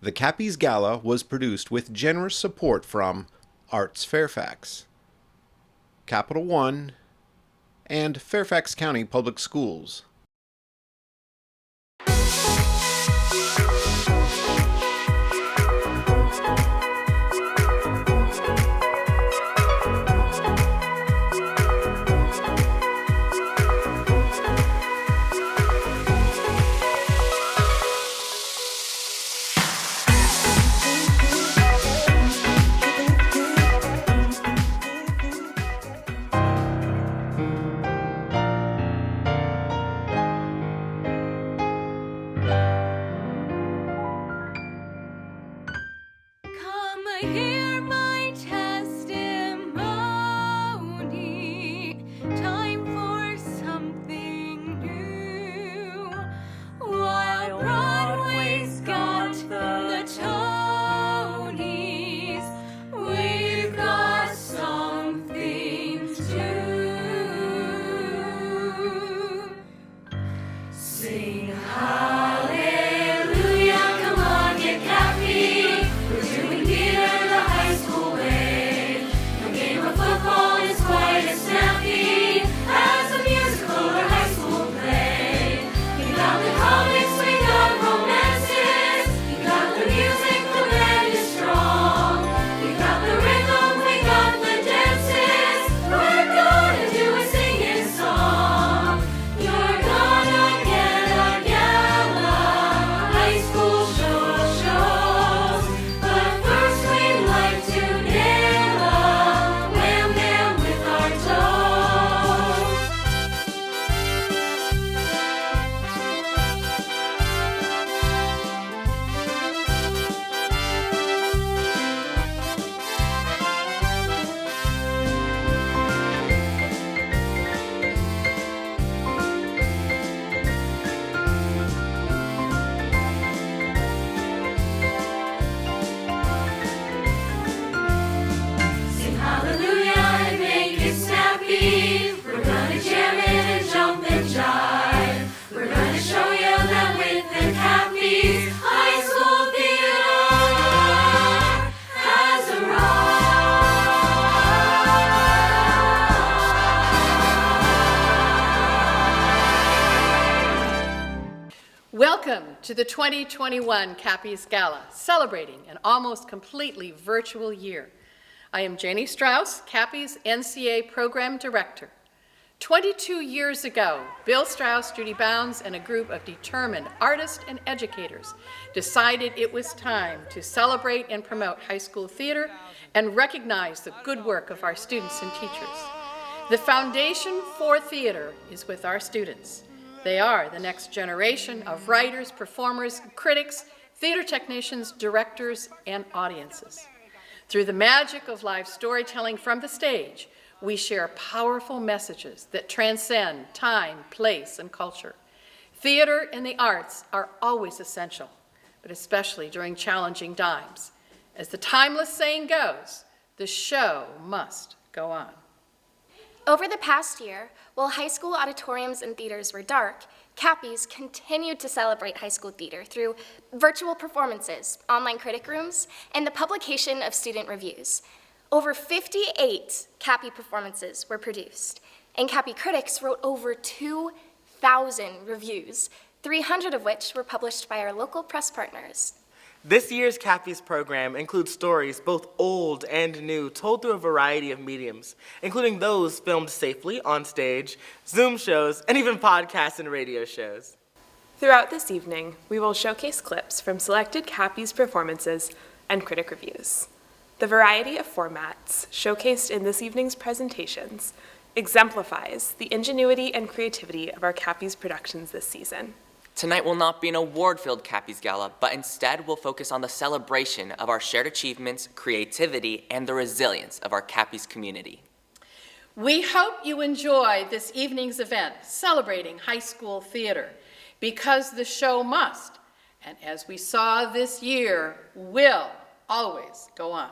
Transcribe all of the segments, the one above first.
The Cappies Gala was produced with generous support from Arts Fairfax, Capital One, and Fairfax County Public Schools. Hear my testimony. Time for something new. While Broadway's got the Tonys, we've got something to do. Sing hallelujah, come on, get happy. We're doing theater the high school way. No game of football is quite as snappy as a musical or high school play. We got the comics, we got romances. We got the music, the band is strong. We got the rhythm, we got the dances. We're gonna do a singing song. You're gonna get a gala, high school shows. But first we'd like to nail a wham bam with our toes. Sing hallelujah and make it snappy. We're gonna jam it and jump and jive. We're gonna show you that with the Cappies, high school theater has arrived. Welcome to the 2021 Cappies Gala, celebrating an almost completely virtual year. I am Janie Strauss, Cappies NCA Program Director. 22 years ago, Bill Strauss, Judy Bounds, and a group of determined artists and educators decided it was time to celebrate and promote high school theater and recognize the good work of our students and teachers. The foundation for theater is with our students. They are the next generation of writers, performers, critics, theater technicians, directors, and audiences. Through the magic of live storytelling from the stage, we share powerful messages that transcend time, place, and culture. Theater and the arts are always essential, but especially during challenging times. As the timeless saying goes, the show must go on. Over the past year, while high school auditoriums and theaters were dark, Cappies continued to celebrate high school theater through virtual performances, online critic rooms, and the publication of student reviews. Over 58 Cappy performances were produced, and Cappy critics wrote over 2,000 reviews, 300 of which were published by our local press partners. This year's Cappies program includes stories both old and new told through a variety of mediums, including those filmed safely on stage, Zoom shows, and even podcasts and radio shows. Throughout this evening, we will showcase clips from selected Cappies performances and critic reviews. The variety of formats showcased in this evening's presentations exemplifies the ingenuity and creativity of our Cappies productions this season. Tonight will not be an award-filled Cappies Gala, but instead will focus on the celebration of our shared achievements, creativity, and the resilience of our Cappies community. We hope you enjoy this evening's event celebrating high school theater, because the show must, and as we saw this year, will always go on.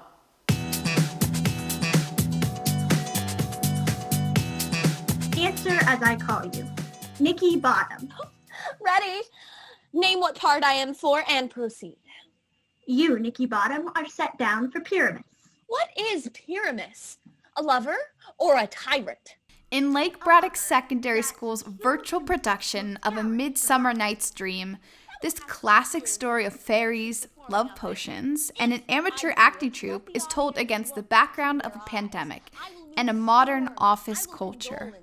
Answer as I call you. Nikki Bottom. Ready? Name what part I am for and proceed. You, Nikki Bottom, are set down for Pyramus. What is Pyramus? A lover or a tyrant? In Lake Braddock Secondary School's virtual production of A Midsummer Night's Dream, this classic story of fairies, love potions, and an amateur acting troupe is told against the background of a pandemic and a modern office culture.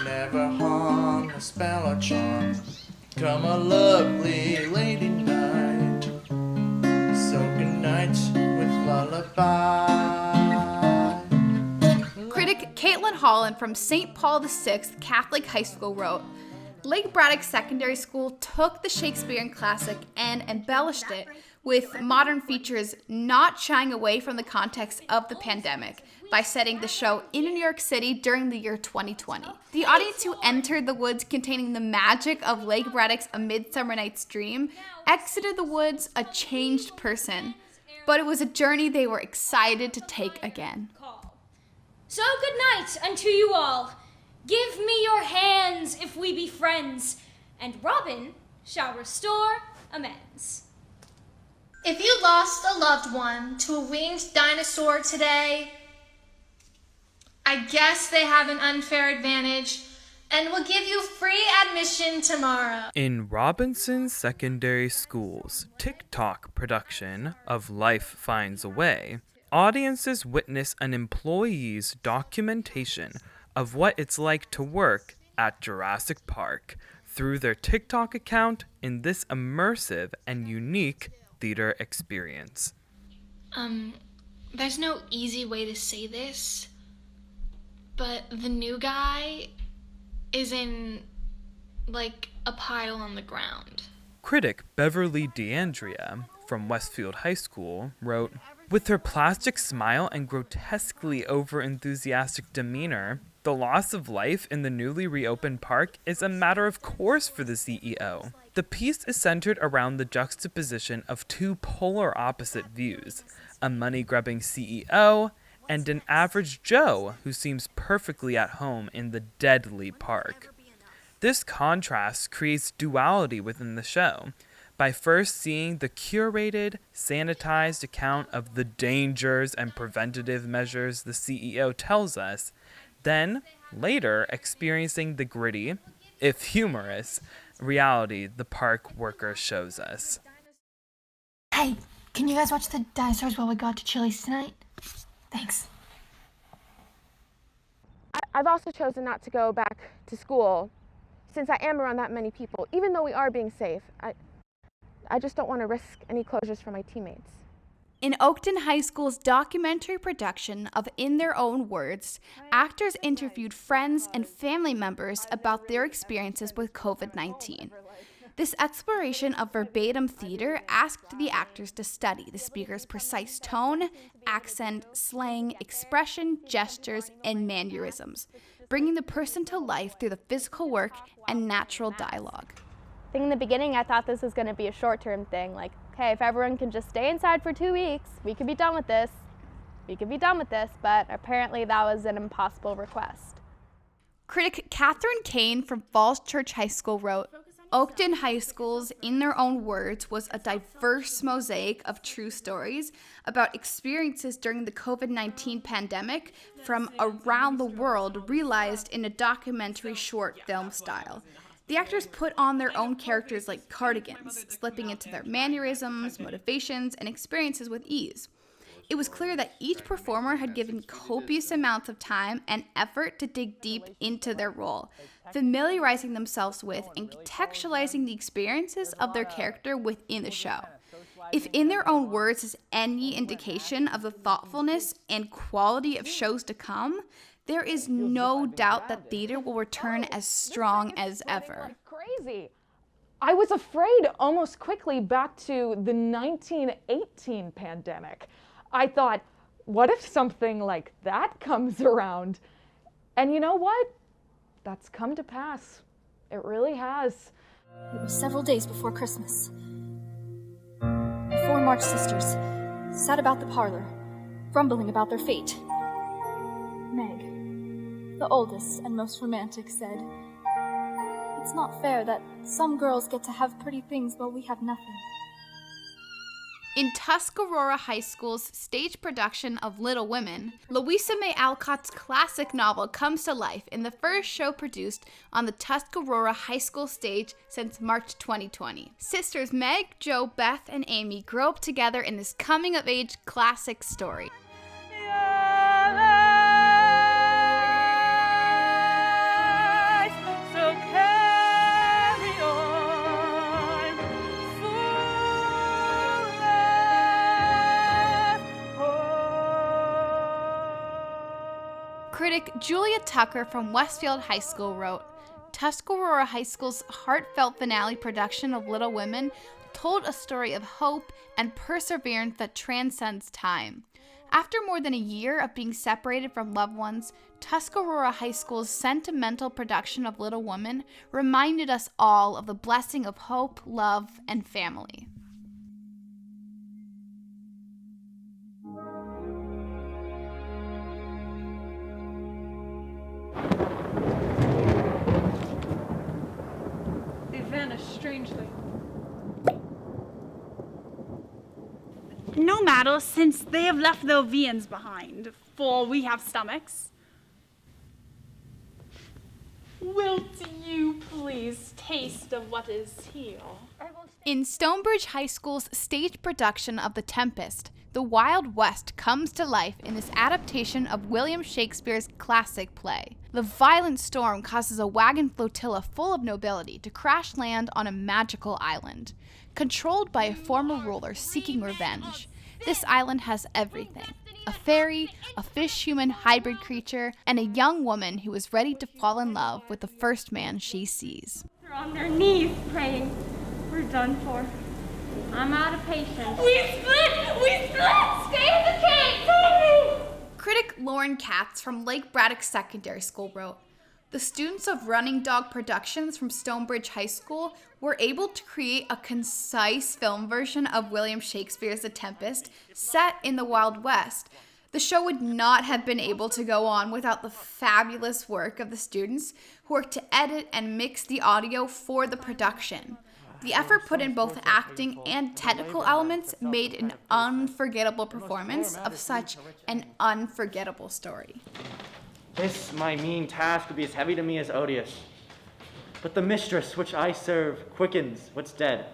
Never hung a spell or charm, come a lovely lady night, so good night with lullaby. Critic Caitlin Holland from St. Paul VI Catholic High School wrote, Lake Braddock Secondary School took the Shakespearean classic and embellished it with modern features, not shying away from the context of the pandemic by setting the show in New York City during the year 2020. The audience who entered the woods containing the magic of Lake Braddock's A Midsummer Night's Dream exited the woods a changed person, but it was a journey they were excited to take again. So good night unto you all. Give me your hands if we be friends, and Robin shall restore amends. If you lost a loved one to a winged dinosaur today, I guess they have an unfair advantage and will give you free admission tomorrow. In Robinson Secondary School's TikTok production of Life Finds a Way, audiences witness an employee's documentation of what it's like to work at Jurassic Park through their TikTok account in this immersive and unique theater experience. There's no easy way to say this, but the new guy is in, like, a pile on the ground. Critic Beverly DeAndrea from Westfield High School wrote, with her plastic smile and grotesquely over-enthusiastic demeanor, the loss of life in the newly reopened park is a matter of course for the CEO. The piece is centered around the juxtaposition of two polar opposite views, a money-grubbing CEO and an average Joe who seems perfectly at home in the deadly park. This contrast creates duality within the show, by first seeing the curated, sanitized account of the dangers and preventative measures the CEO tells us, then, later, experiencing the gritty, if humorous, reality the park worker shows us. Hey, can you guys watch the dinosaurs while we go out to Chili's tonight? Thanks. I've also chosen not to go back to school since I am around that many people. Even though we are being safe, I just don't want to risk any closures for my teammates. In Oakton High School's documentary production of In Their Own Words, actors interviewed friends and family members about their experiences with COVID-19. This exploration of verbatim theater asked the actors to study the speaker's precise tone, accent, slang, expression, gestures, and mannerisms, bringing the person to life through the physical work and natural dialogue. I think in the beginning I thought this was going to be a short-term thing, like, okay, if everyone can just stay inside for 2 weeks, we could be done with this. But apparently that was an impossible request. Critic Catherine Kane from Falls Church High School wrote, Oakton High School's In Their Own Words was a diverse mosaic of true stories about experiences during the COVID-19 pandemic from around the world realized in a documentary short film style. The actors put on their own characters like cardigans, slipping into their mannerisms, motivations, and experiences with ease. It was clear that each performer had given copious amounts of time and effort to dig deep into their role, familiarizing themselves with and contextualizing the experiences of their character within the show. If In Their Own Words is any indication of the thoughtfulness and quality of shows to come, there is no doubt that theater will return as strong as ever. Crazy. I was afraid almost quickly back to the 1918 pandemic. I thought, what if something like that comes around? And you know what? That's come to pass. It really has. It was several days before Christmas. The 4 March sisters sat about the parlor, grumbling about their fate. Meg, the oldest and most romantic, said, "It's not fair that some girls get to have pretty things while we have nothing." In Tuscarora High School's stage production of Little Women, Louisa May Alcott's classic novel comes to life in the first show produced on the Tuscarora High School stage since March 2020. Sisters Meg, Jo, Beth, and Amy grow up together in this coming-of-age classic story. Critic Julia Tucker from Westfield High School wrote, Tuscarora High School's heartfelt finale production of Little Women told a story of hope and perseverance that transcends time. After more than a year of being separated from loved ones, Tuscarora High School's sentimental production of Little Women reminded us all of the blessing of hope, love, and family. They vanished strangely. No matter, since they have left their viands behind, for we have stomachs. Wilt you please taste of what is here? In Stonebridge High School's stage production of The Tempest, the Wild West comes to life in this adaptation of William Shakespeare's classic play. The violent storm causes a wagon flotilla full of nobility to crash land on a magical island, controlled by a former ruler seeking revenge. This island has everything: a fairy, a fish-human hybrid creature, and a young woman who is ready to fall in love with the first man she sees. They're on their knees praying. We're done for. I'm out of patience. We split! We split! Stay in the cave! Save me! Critic Lauren Katz from Lake Braddock Secondary School wrote, the students of Running Dog Productions from Stonebridge High School were able to create a concise film version of William Shakespeare's The Tempest set in the Wild West. The show would not have been able to go on without the fabulous work of the students who worked to edit and mix the audio for the production. The effort put in both acting and technical elements made an unforgettable performance of such an unforgettable story. This, my mean task, would be as heavy to me as odious. But the mistress which I serve quickens what's dead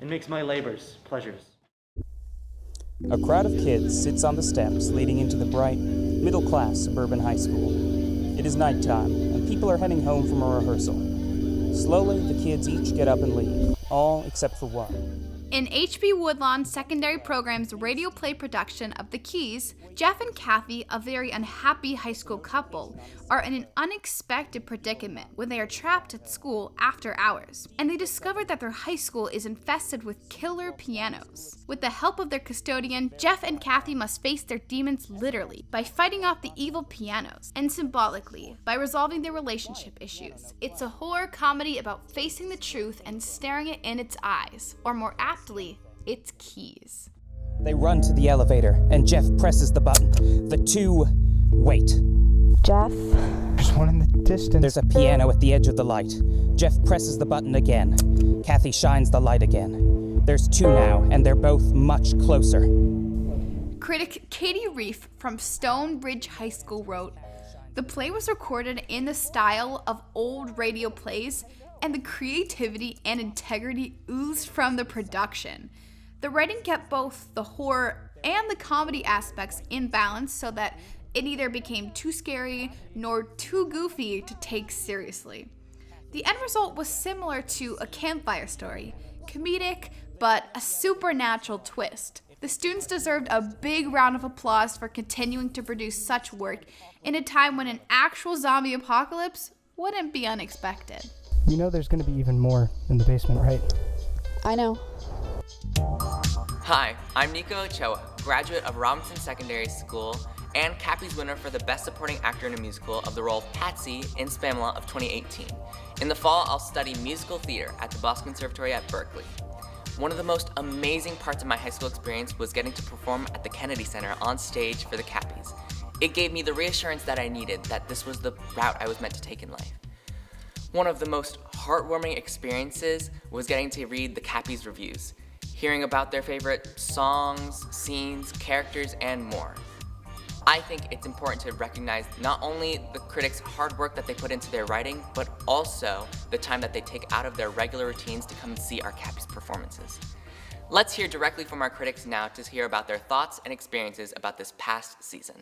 and makes my labors pleasures. A crowd of kids sits on the steps leading into the bright, middle-class suburban high school. It is nighttime, and people are heading home from a rehearsal. Slowly, the kids each get up and leave, all except for one. In H.B. Woodlawn's secondary program's radio play production of The Keys, Jeff and Kathy, a very unhappy high school couple, are in an unexpected predicament when they are trapped at school after hours, and they discover that their high school is infested with killer pianos. With the help of their custodian, Jeff and Kathy must face their demons literally by fighting off the evil pianos, and symbolically by resolving their relationship issues. It's a horror comedy about facing the truth and staring it in its eyes, or more aptly, its keys. They run to the elevator, and Jeff presses the button. The two wait. Jeff? There's one in the distance. There's a piano at the edge of the light. Jeff presses the button again. Kathy shines the light again. There's two now, and they're both much closer. Critic Katie Reef from Stonebridge High School wrote, the play was recorded in the style of old radio plays, and the creativity and integrity oozed from the production. The writing kept both the horror and the comedy aspects in balance so that it neither became too scary nor too goofy to take seriously. The end result was similar to A Campfire Story, comedic but a supernatural twist. The students deserved a big round of applause for continuing to produce such work in a time when an actual zombie apocalypse wouldn't be unexpected. You know there's going to be even more in the basement, right? I know. Hi, I'm Nico Ochoa, graduate of Robinson Secondary School and Cappies winner for the Best Supporting Actor in a Musical of the role of Patsy in Spamela of 2018. In the fall, I'll study musical theater at the Boston Conservatory at Berkeley. One of the most amazing parts of my high school experience was getting to perform at the Kennedy Center on stage for the Cappies. It gave me the reassurance that I needed that this was the route I was meant to take in life. One of the most heartwarming experiences was getting to read the Cappies reviews. hearing about their favorite songs, scenes, characters, and more. I think it's important to recognize not only the critics' hard work that they put into their writing, but also the time that they take out of their regular routines to come and see our Cappies performances. Let's hear directly from our critics now to hear about their thoughts and experiences about this past season.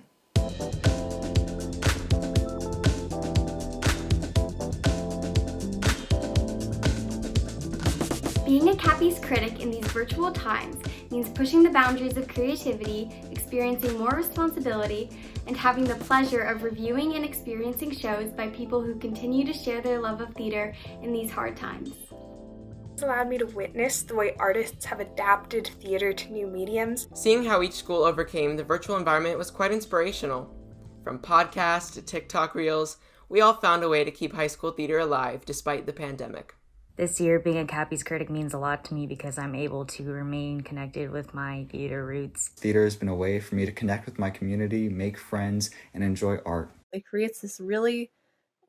Being a Cappies critic in these virtual times means pushing the boundaries of creativity, experiencing more responsibility, and having the pleasure of reviewing and experiencing shows by people who continue to share their love of theater in these hard times. It's allowed me to witness the way artists have adapted theater to new mediums. Seeing how each school overcame the virtual environment was quite inspirational. From podcasts to TikTok reels, we all found a way to keep high school theater alive despite the pandemic. This year, being a Cappies critic means a lot to me because I'm able to remain connected with my theater roots. Theater has been a way for me to connect with my community, make friends, and enjoy art. It creates this really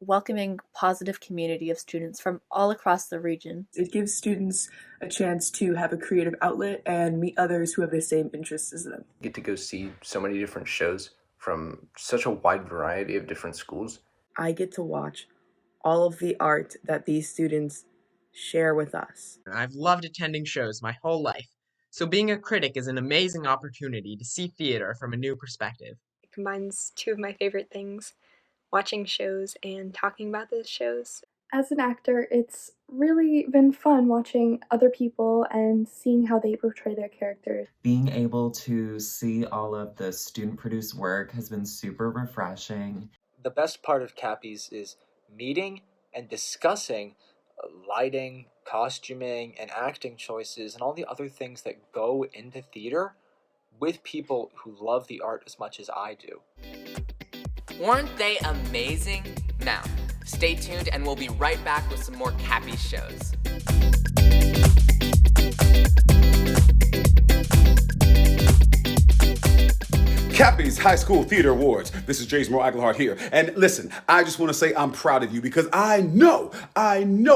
welcoming, positive community of students from all across the region. It gives students a chance to have a creative outlet and meet others who have the same interests as them. Get to go see so many different shows from such a wide variety of different schools. I get to watch all of the art that these students share with us. I've loved attending shows my whole life, so being a critic is an amazing opportunity to see theater from a new perspective. It combines two of my favorite things, watching shows and talking about those shows. As an actor, it's really been fun watching other people and seeing how they portray their characters. Being able to see all of the student-produced work has been super refreshing. The best part of Cappies is meeting and discussing lighting, costuming, and acting choices, and all the other things that go into theater with people who love the art as much as I do. Weren't they amazing? Now, stay tuned and we'll be right back with some more Cappies shows. Cappies High School Theatre Awards. This is James Aguilar here. And listen, I just want to say I'm proud of you because I know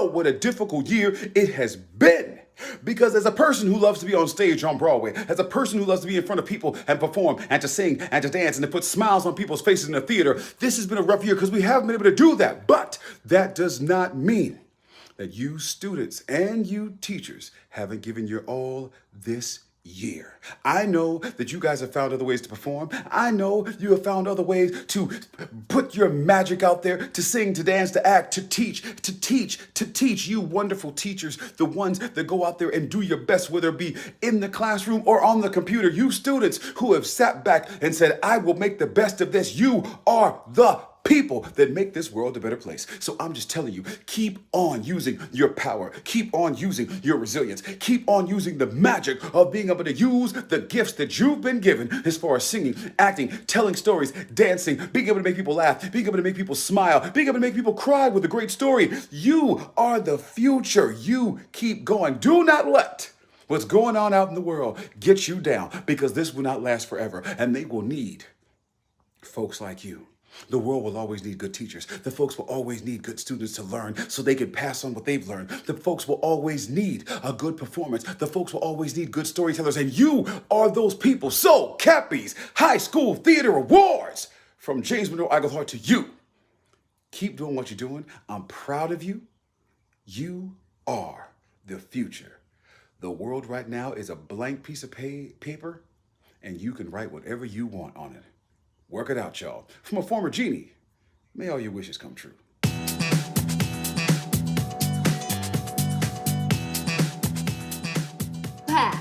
what a difficult year it has been. Because as a person who loves to be on stage on Broadway, as a person who loves to be in front of people and perform and to sing and to dance and to put smiles on people's faces in the theater, this has been a rough year because we haven't been able to do that. But that does not mean that you students and you teachers haven't given your all this year. I know that you guys have found other ways to perform. I know you have found other ways to put your magic out there, to sing, to dance, to act, to teach, you wonderful teachers, the ones that go out there and do your best, whether it be in the classroom or on the computer. You students who have sat back and said, I will make the best of this. You are the people that make this world a better place. So I'm just telling you, keep on using your power. Keep on using your resilience. Keep on using the magic of being able to use the gifts that you've been given as far as singing, acting, telling stories, dancing, being able to make people laugh, being able to make people smile, being able to make people cry with a great story. You are the future. You keep going. Do not let what's going on out in the world get you down, because this will not last forever, and they will need folks like you. The world will always need good teachers. The folks will always need good students to learn so they can pass on what they've learned. The folks will always need a good performance. The folks will always need good storytellers, and you are those people. So, Cappies High School Theatre Awards, from James Monroe Aguilar to you. Keep doing what you're doing. I'm proud of you. You are the future. The world right now is a blank piece of paper, and you can write whatever you want on it. Work it out, y'all. From a former genie, may all your wishes come true. Where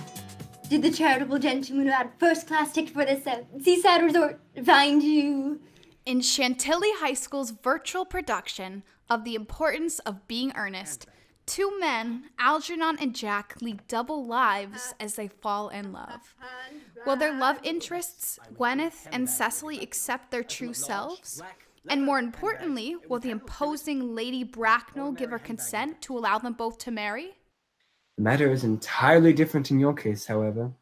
did the charitable gentleman who had a first-class ticket for this seaside resort find you? In Chantilly High School's virtual production of The Importance of Being Earnest, two men, Algernon and Jack, lead double lives as they fall in love. Will their love interests, Gwyneth and Cecily, accept their true selves? And more importantly, will the imposing Lady Bracknell give her consent to allow them both to marry? The matter is entirely different in your case, however.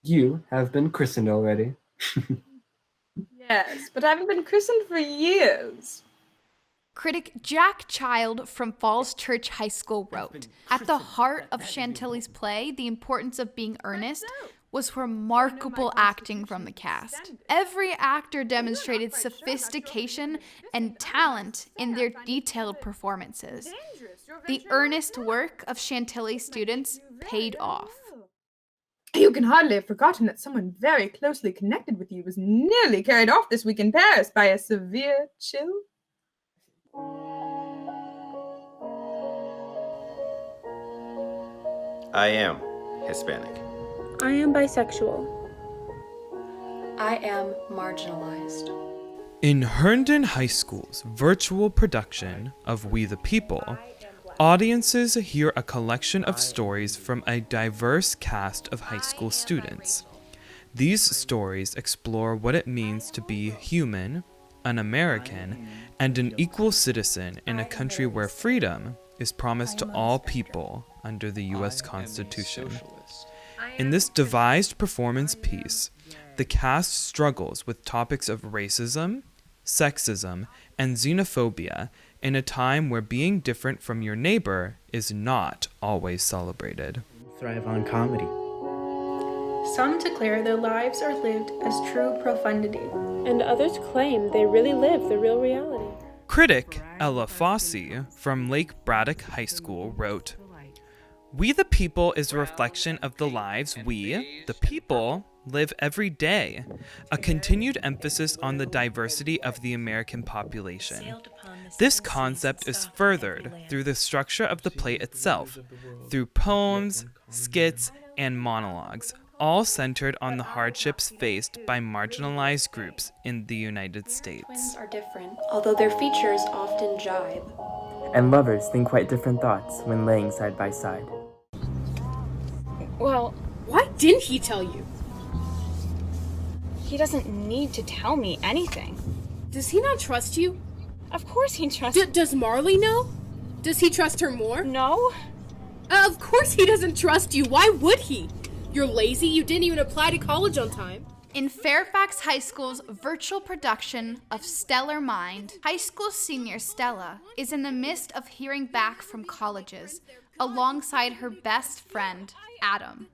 You have been christened already. Yes, but I haven't been christened for years. Critic Jack Child from Falls Church High School wrote, "At the heart of Chantilly's play, The Importance of Being Earnest, was remarkable acting from the cast. Every actor demonstrated sophistication and talent in their detailed performances. The earnest work of Chantilly students paid off." You can hardly have forgotten that someone very closely connected with you was nearly carried off this week in Paris by a severe chill. I am Hispanic. I am bisexual. I am marginalized. In Herndon High School's virtual production of We the People, audiences hear a collection of stories from a diverse cast of high school students. These stories explore what it means to be human, an American, and an equal citizen in a country where freedom is promised to all people under the U.S. Constitution. In this devised performance piece, the cast struggles with topics of racism, sexism, and xenophobia in a time where being different from your neighbor is not always celebrated. Thrive on comedy. Some declare their lives are lived as true profundity, and others claim they really live the real reality. Critic Ella Fossey from Lake Braddock High School wrote, "We the People is a reflection of the lives we, the people, live every day, a continued emphasis on the diversity of the American population. This concept is furthered through the structure of the play itself, through poems, skits, and monologues, all centered on the hardships faced by marginalized groups in the United States." Twins are different, although their features often jibe. And lovers think quite different thoughts when laying side by side. Well, why didn't he tell you? He doesn't need to tell me anything. Does he not trust you? Of course he trusts me. Does Marley know? Does he trust her more? No. Of course he doesn't trust you. Why would he? You're lazy. You didn't even apply to college on time. In Fairfax High School's virtual production of Stellar Mind, high school senior Stella is in the midst of hearing back from colleges alongside her best friend, Adam.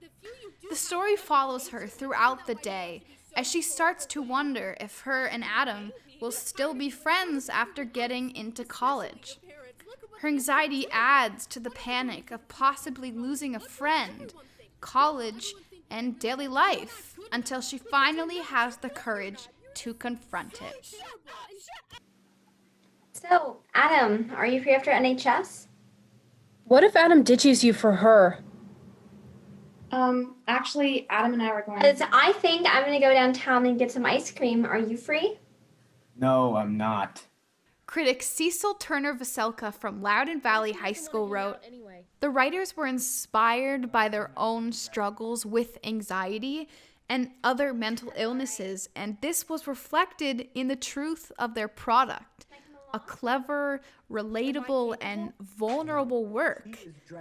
The story follows her throughout the day as she starts to wonder if her and Adam will still be friends after getting into college. Her anxiety adds to the panic of possibly losing a friend, college, and daily life until she finally has the courage to confront it. So, Adam, are you free after NHS? What if Adam ditches you for her? Actually, Adam and I were going... I think I'm going to go downtown and get some ice cream. Are you free? No, I'm not. Critic Cecil Turner Veselka from Loudoun Valley High School wrote, "The writers were inspired by their own struggles with anxiety and other mental illnesses, and this was reflected in the truth of their product. A clever, relatable, and vulnerable work.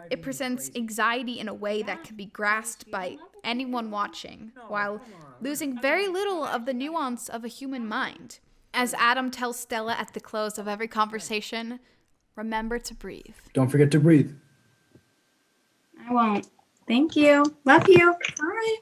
It presents anxiety in a way that can be grasped by anyone watching, while losing very little of the nuance of a human mind. As Adam tells Stella at the close of every conversation, remember to breathe." Don't forget to breathe. I won't. Thank you. Love you. Bye.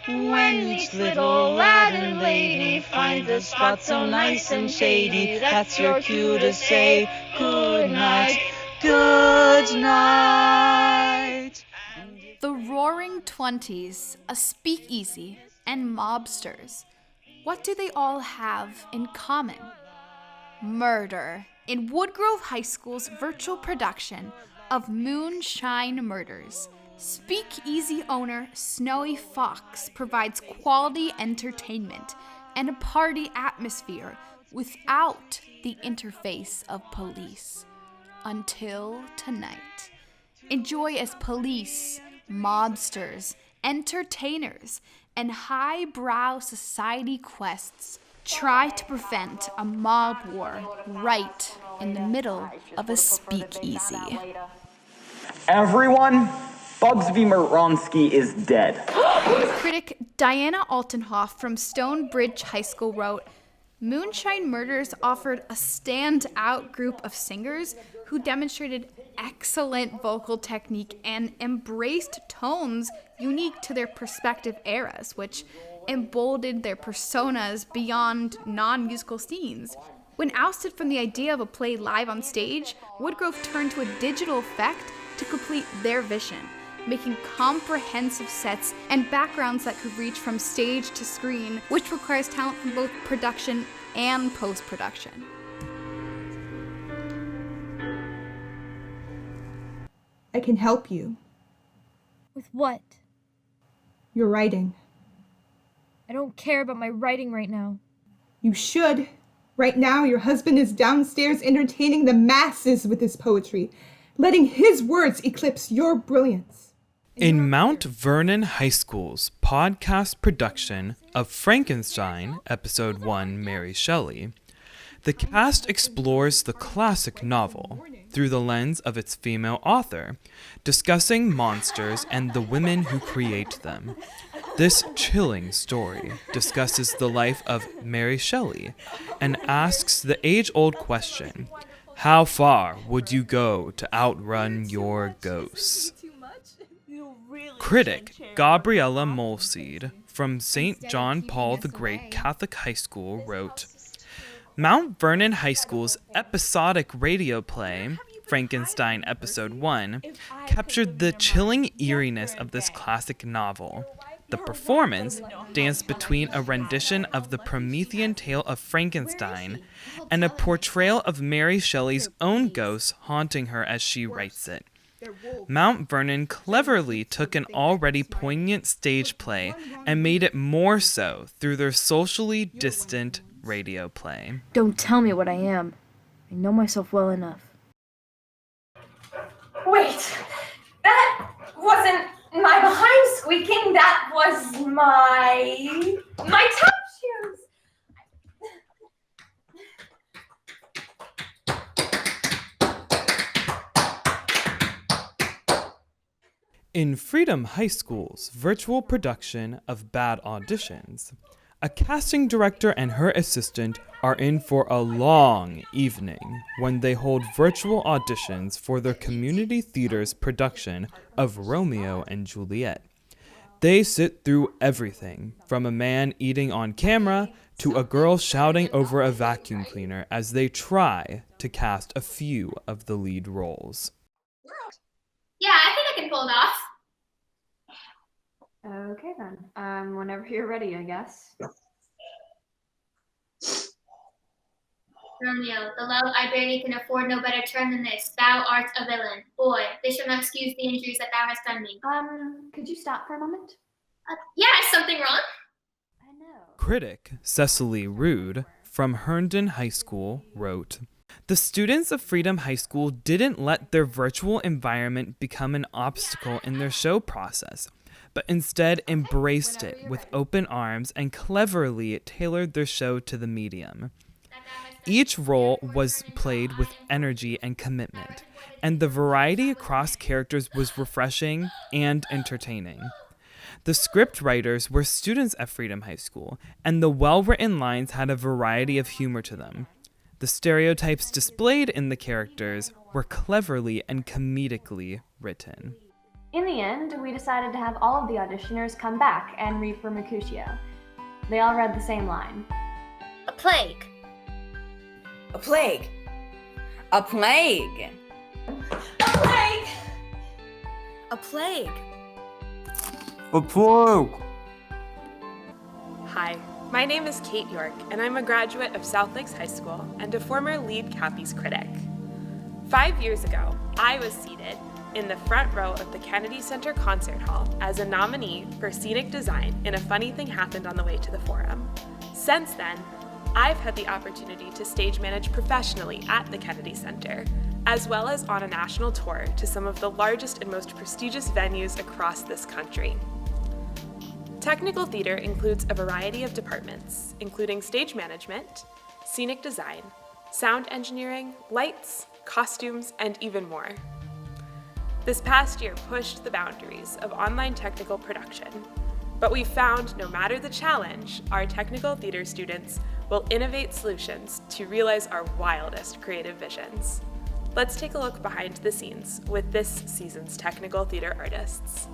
When each little lad and lady finds a spot so nice and shady, that's your cue to say good night, good night. The Roaring Twenties, a speakeasy, and mobsters. What do they all have in common? Murder. In Woodgrove High School's virtual production of Moonshine Murders, speakeasy owner Snowy Fox provides quality entertainment and a party atmosphere without the interface of police. Until tonight. Enjoy as police, mobsters, entertainers, and highbrow society quests try to prevent a mob war right in the middle of a speakeasy. Everyone, Bugsby Moronsky is dead. Critic Diana Altenhoff from Stonebridge High School wrote, Moonshine Murders offered a standout group of singers who demonstrated excellent vocal technique and embraced tones unique to their respective eras, which emboldened their personas beyond non-musical scenes. When ousted from the idea of a play live on stage, Woodgrove turned to a digital effect to complete their vision, making comprehensive sets and backgrounds that could reach from stage to screen, which requires talent from both production and post-production. I can help you. With what? Your writing. I don't care about my writing right now. You should. Right now, your husband is downstairs entertaining the masses with his poetry, letting his words eclipse your brilliance. In Mount Vernon High School's podcast production of Frankenstein, Episode 1, Mary Shelley, the cast explores the classic novel through the lens of its female author, discussing monsters and the women who create them. This chilling story discusses the life of Mary Shelley and asks the age-old question, how far would you go to outrun your ghosts? Critic Gabriella Molseed from St. John Paul the Great Catholic High School wrote, Mount Vernon High School's episodic radio play, Frankenstein Episode 1, captured the chilling eeriness of this classic novel. The performance danced between a rendition of the Promethean tale of Frankenstein and a portrayal of Mary Shelley's own ghosts haunting her as she writes it. Mount Vernon cleverly took an already poignant stage play and made it more so through their socially distant radio play. Don't tell me what I am. I know myself well enough. Wait! That wasn't my behind squeaking, that was my top shoes! In Freedom High School's virtual production of Bad Auditions, a casting director and her assistant are in for a long evening when they hold virtual auditions for their community theater's production of Romeo and Juliet. They sit through everything, from a man eating on camera to a girl shouting over a vacuum cleaner as they try to cast a few of the lead roles. Yeah, I think I can pull it off. Okay then. Whenever you're ready, I guess. Romeo, the love I barely can afford no better term than this. Thou art a villain. Boy, this shall not excuse the injuries that thou hast done me. Could you stop for a moment? Yeah, is something wrong? Critic Cecily Rude from Herndon High School wrote, the students of Freedom High School didn't let their virtual environment become an obstacle in their show process, but instead embraced it with open arms and cleverly tailored their show to the medium. Each role was played with energy and commitment, and the variety across characters was refreshing and entertaining. The script writers were students at Freedom High School, and the well-written lines had a variety of humor to them. The stereotypes displayed in the characters were cleverly and comedically written. In the end, we decided to have all of the auditioners come back and read for Mercutio. They all read the same line. A plague. A plague. A plague. A plague! A plague. A plague. Hi, my name is Kate York, and I'm a graduate of South Lakes High School and a former lead Cappies critic. 5 years ago, I was seated in the front row of the Kennedy Center Concert Hall as a nominee for scenic design in A Funny Thing Happened on the Way to the Forum. Since then, I've had the opportunity to stage manage professionally at the Kennedy Center, as well as on a national tour to some of the largest and most prestigious venues across this country. Technical theater includes a variety of departments, including stage management, scenic design, sound engineering, lights, costumes, and even more. This past year pushed the boundaries of online technical production, but we found no matter the challenge, our technical theater students will innovate solutions to realize our wildest creative visions. Let's take a look behind the scenes with this season's technical theater artists.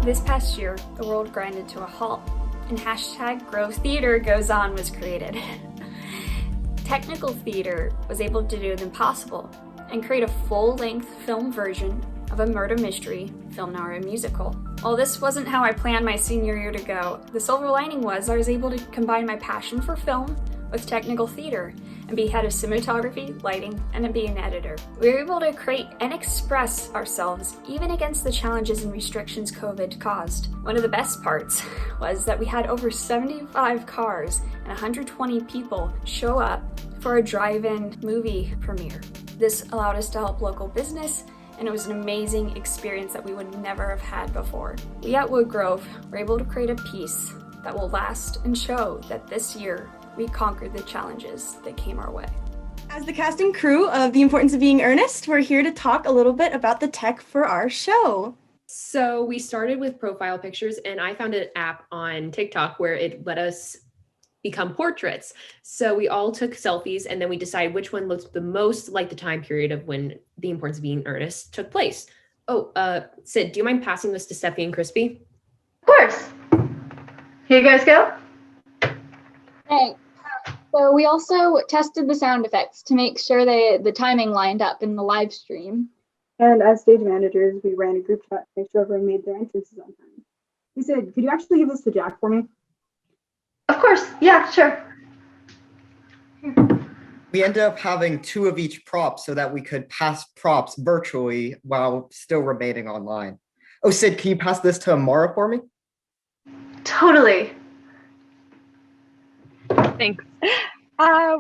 This past year, the world grinded to a halt, and hashtag Grove Theater Goes On was created. Technical theater was able to do the impossible and create a full-length film version of a murder mystery film noir musical. While this wasn't how I planned my senior year to go, the silver lining was I was able to combine my passion for film with technical theater and be head of cinematography, lighting, and be an editor. We were able to create and express ourselves even against the challenges and restrictions COVID caused. One of the best parts was that we had over 75 cars and 120 people show up for a drive-in movie premiere. This allowed us to help local business, and it was an amazing experience that we would never have had before. We at Wood Grove were able to create a piece that will last and show that this year we conquered the challenges that came our way. As the cast and crew of The Importance of Being Earnest, we're here to talk a little bit about the tech for our show. So we started with profile pictures, and I found an app on TikTok where it let us become portraits. So we all took selfies, and then we decided which one looked the most like the time period of when The Importance of Being Earnest took place. Oh, Sid, do you mind passing this to Steffi and Crispy? Of course. Here you guys go. Thanks. So we also tested the sound effects to make sure the timing lined up in the live stream. And as stage managers, we ran a group chat to make sure everyone made their entrances on time. He said, could you actually give this to Jack for me? Of course, yeah, sure. We ended up having 2 of each prop so that we could pass props virtually while still remaining online. Oh, Sid, can you pass this to Amara for me? Totally. Thanks.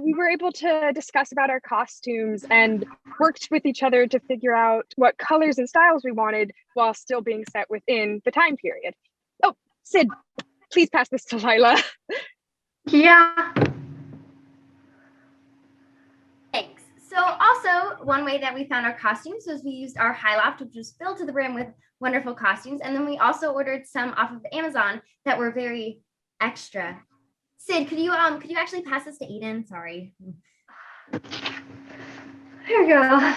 We were able to discuss about our costumes and worked with each other to figure out what colors and styles we wanted while still being set within the time period. Oh, Sid, please pass this to Lila. Yeah. Thanks. So also, one way that we found our costumes was we used our high loft, which was filled to the brim with wonderful costumes. And then we also ordered some off of Amazon that were very extra. Sid, could you actually pass this to Aiden? Sorry. Here you go.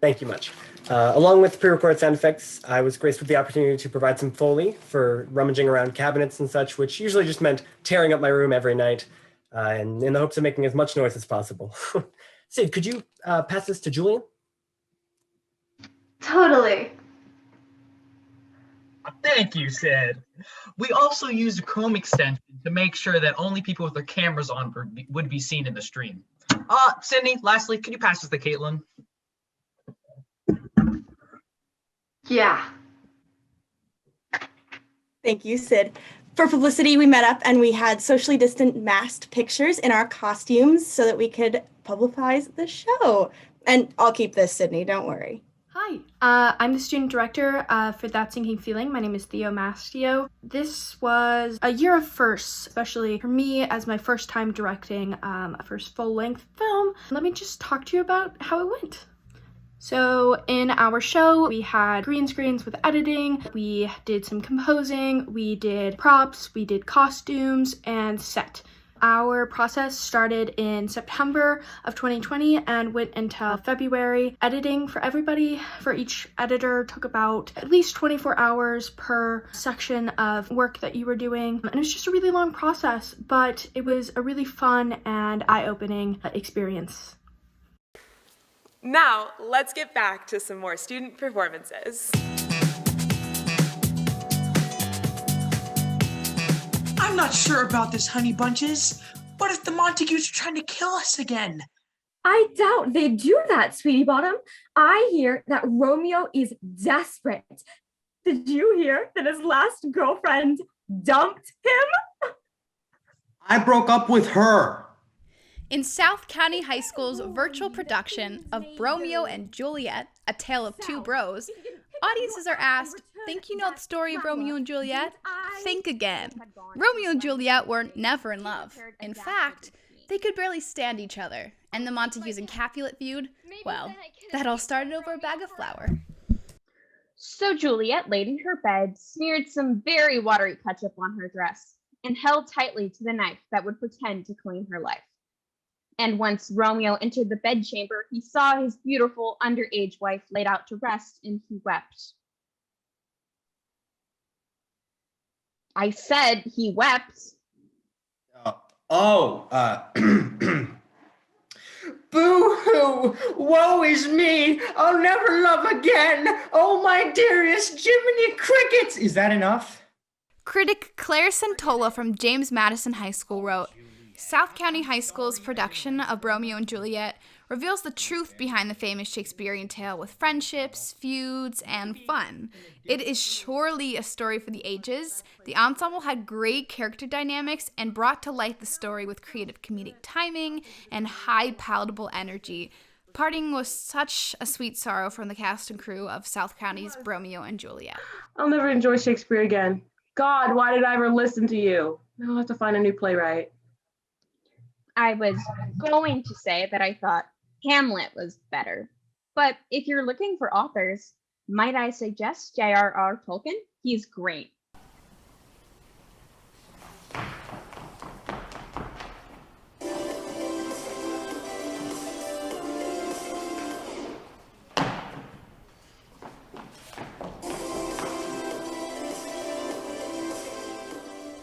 Thank you much. Along with pre-recorded sound effects, I was graced with the opportunity to provide some Foley for rummaging around cabinets and such, which usually just meant tearing up my room every night, and in the hopes of making as much noise as possible. Sid, could you pass this to Julian? Totally. Thank you, Sid. We also used a Chrome extension to make sure that only people with their cameras on would be seen in the stream. Sydney, lastly, could you pass this to Caitlin? Yeah. Thank you, Sid. For publicity, we met up and we had socially distant masked pictures in our costumes so that we could publicize the show. And I'll keep this, Sydney, don't worry. Hi, I'm the student director for That Sinking Feeling. My name is Theo Mastio. This was a year of firsts, especially for me as my first time directing a first full-length film. Let me just talk to you about how it went. So in our show, we had green screens with editing, we did some composing, we did props, we did costumes, and set. Our process started in September of 2020 and went until February. Editing for everybody, for each editor, took about at least 24 hours per section of work that you were doing. And it was just a really long process, but it was a really fun and eye-opening experience. Now, let's get back to some more student performances. I'm not sure about this, Honey Bunches. What if the Montagues are trying to kill us again? I doubt they do that, Sweetie Bottom. I hear that Romeo is desperate. Did you hear that his last girlfriend dumped him? I broke up with her. In South County High School's virtual production of Romeo and Juliet, A Tale of Two Bros, audiences are asked, think you know the story of Romeo and Juliet? Think again. Romeo and Juliet were never in love. In fact, they could barely stand each other. And the Montagues and Capulet feud, well, that all started over a bag of flour. So Juliet laid in her bed, smeared some very watery ketchup on her dress, and held tightly to the knife that would pretend to clean her life. And once Romeo entered the bedchamber, he saw his beautiful underage wife laid out to rest, and he wept. I said he wept. Boo-hoo! Woe is me! I'll never love again! Oh, my dearest Jiminy Crickets! Is that enough? Critic Claire Santola from James Madison High School wrote, South County High School's production of Romeo and Juliet reveals the truth behind the famous Shakespearean tale with friendships, feuds, and fun. It is surely a story for the ages. The ensemble had great character dynamics and brought to life the story with creative comedic timing and high palatable energy. Parting was such a sweet sorrow from the cast and crew of South County's Romeo and Juliet. I'll never enjoy Shakespeare again. God, why did I ever listen to you? Now I'll have to find a new playwright. I was going to say that I thought Hamlet was better. But if you're looking for authors, might I suggest J.R.R. Tolkien? He's great.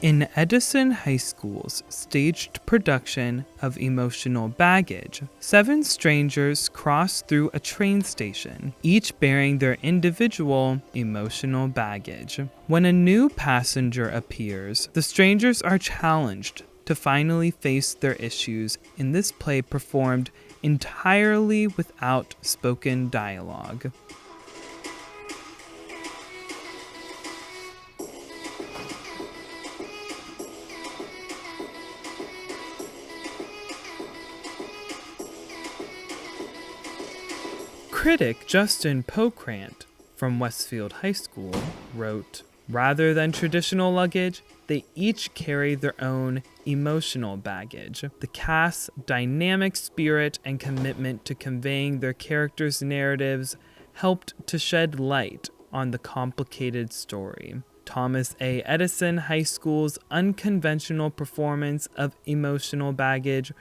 In Edison High School's staged production of Emotional Baggage, 7 strangers cross through a train station, each bearing their individual emotional baggage. When a new passenger appears, the strangers are challenged to finally face their issues in this play performed entirely without spoken dialogue. Critic Justin Pokrant from Westfield High School wrote, rather than traditional luggage, they each carry their own emotional baggage. The cast's dynamic spirit and commitment to conveying their characters' narratives helped to shed light on the complicated story. Thomas A. Edison High School's unconventional performance of emotional baggage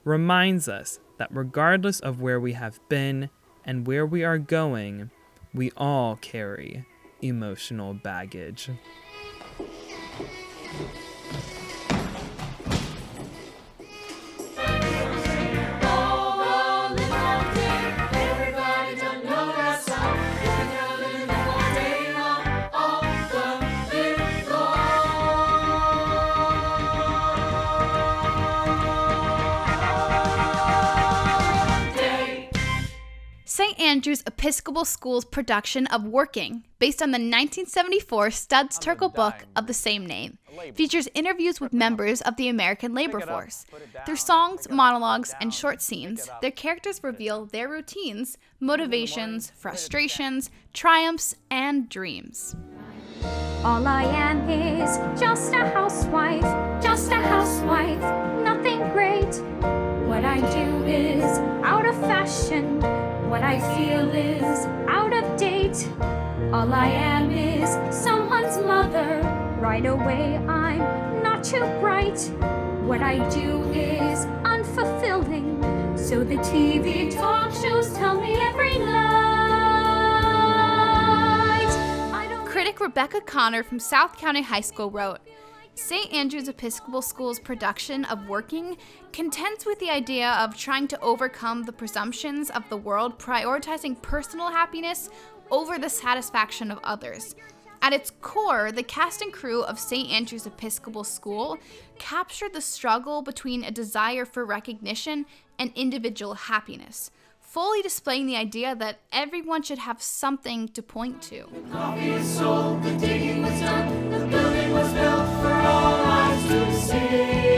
reminds us that regardless of where we have been and where we are going, we all carry emotional baggage. St. Andrew's Episcopal School's production of Working, based on the 1974 Studs Terkel book of the same name, features interviews with members of the American labor force. Through songs, monologues, and short scenes, their characters reveal their routines, motivations, frustrations, triumphs, and dreams. All I am is just a housewife, nothing great. What I do is out of fashion. What I feel is out of date. All I am is someone's mother. Right away I'm not too bright. What I do is unfulfilling. So the TV talk shows tell me every night. Critic Rebecca Connor from South County High School wrote, St. Andrew's Episcopal School's production of Working contends with the idea of trying to overcome the presumptions of the world, prioritizing personal happiness over the satisfaction of others. At its core, the cast and crew of St. Andrew's Episcopal School captured the struggle between a desire for recognition and individual happiness, fully displaying the idea that everyone should have something to point to. The coffee is sold, the digging was done, the building was built for all eyes to see.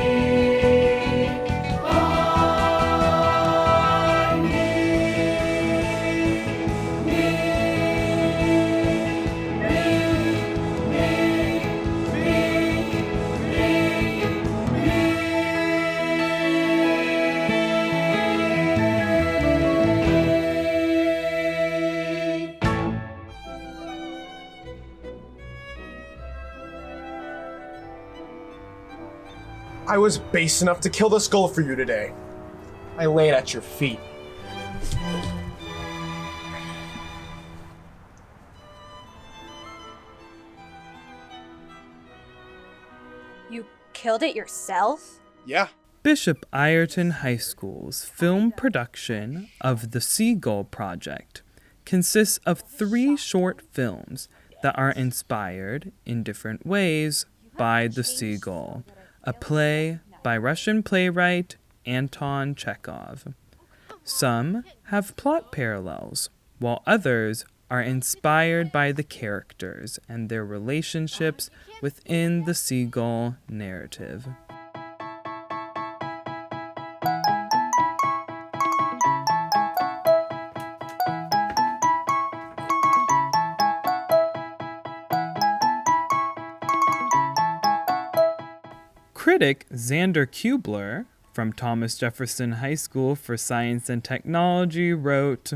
I was base enough to kill the skull for you today. I lay it at your feet. You killed it yourself? Yeah. Bishop Ireton High School's film production of The Seagull Project consists of 3 short films that are inspired in different ways by the seagull, a play by Russian playwright Anton Chekhov. Some have plot parallels, while others are inspired by the characters and their relationships within the seagull narrative. Critic Xander Kubler from Thomas Jefferson High School for Science and Technology wrote,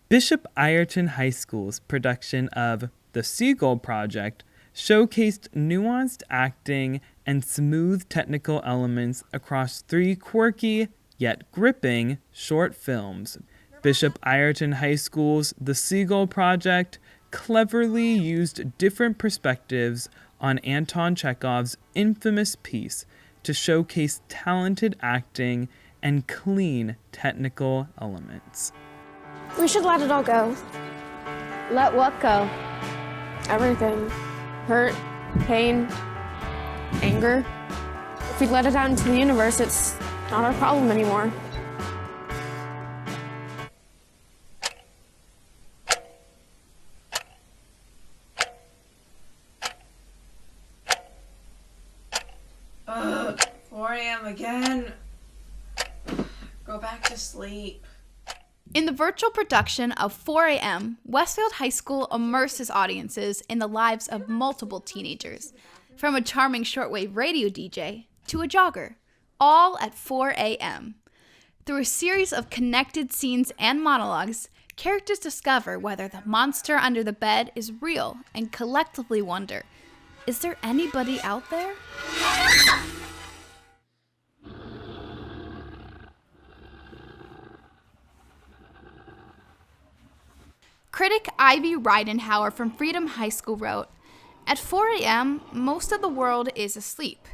Bishop Ireton High School's production of The Seagull Project showcased nuanced acting and smooth technical elements across 3 quirky yet gripping short films. Bishop Ireton High School's The Seagull Project cleverly used different perspectives on Anton Chekhov's infamous piece to showcase talented acting and clean technical elements. We should let it all go. Let what go? Everything. Hurt, pain, anger. If we let it out into the universe, it's not our problem anymore. Ugh, 4 a.m. again. Go back to sleep. In the virtual production of 4 a.m., Westfield High School immerses audiences in the lives of multiple teenagers, from a charming shortwave radio DJ to a jogger, all at 4 a.m. Through a series of connected scenes and monologues, characters discover whether the monster under the bed is real and collectively wonder, is there anybody out there? Critic Ivy Reidenhauer from Freedom High School wrote, At 4 a.m., most of the world is asleep.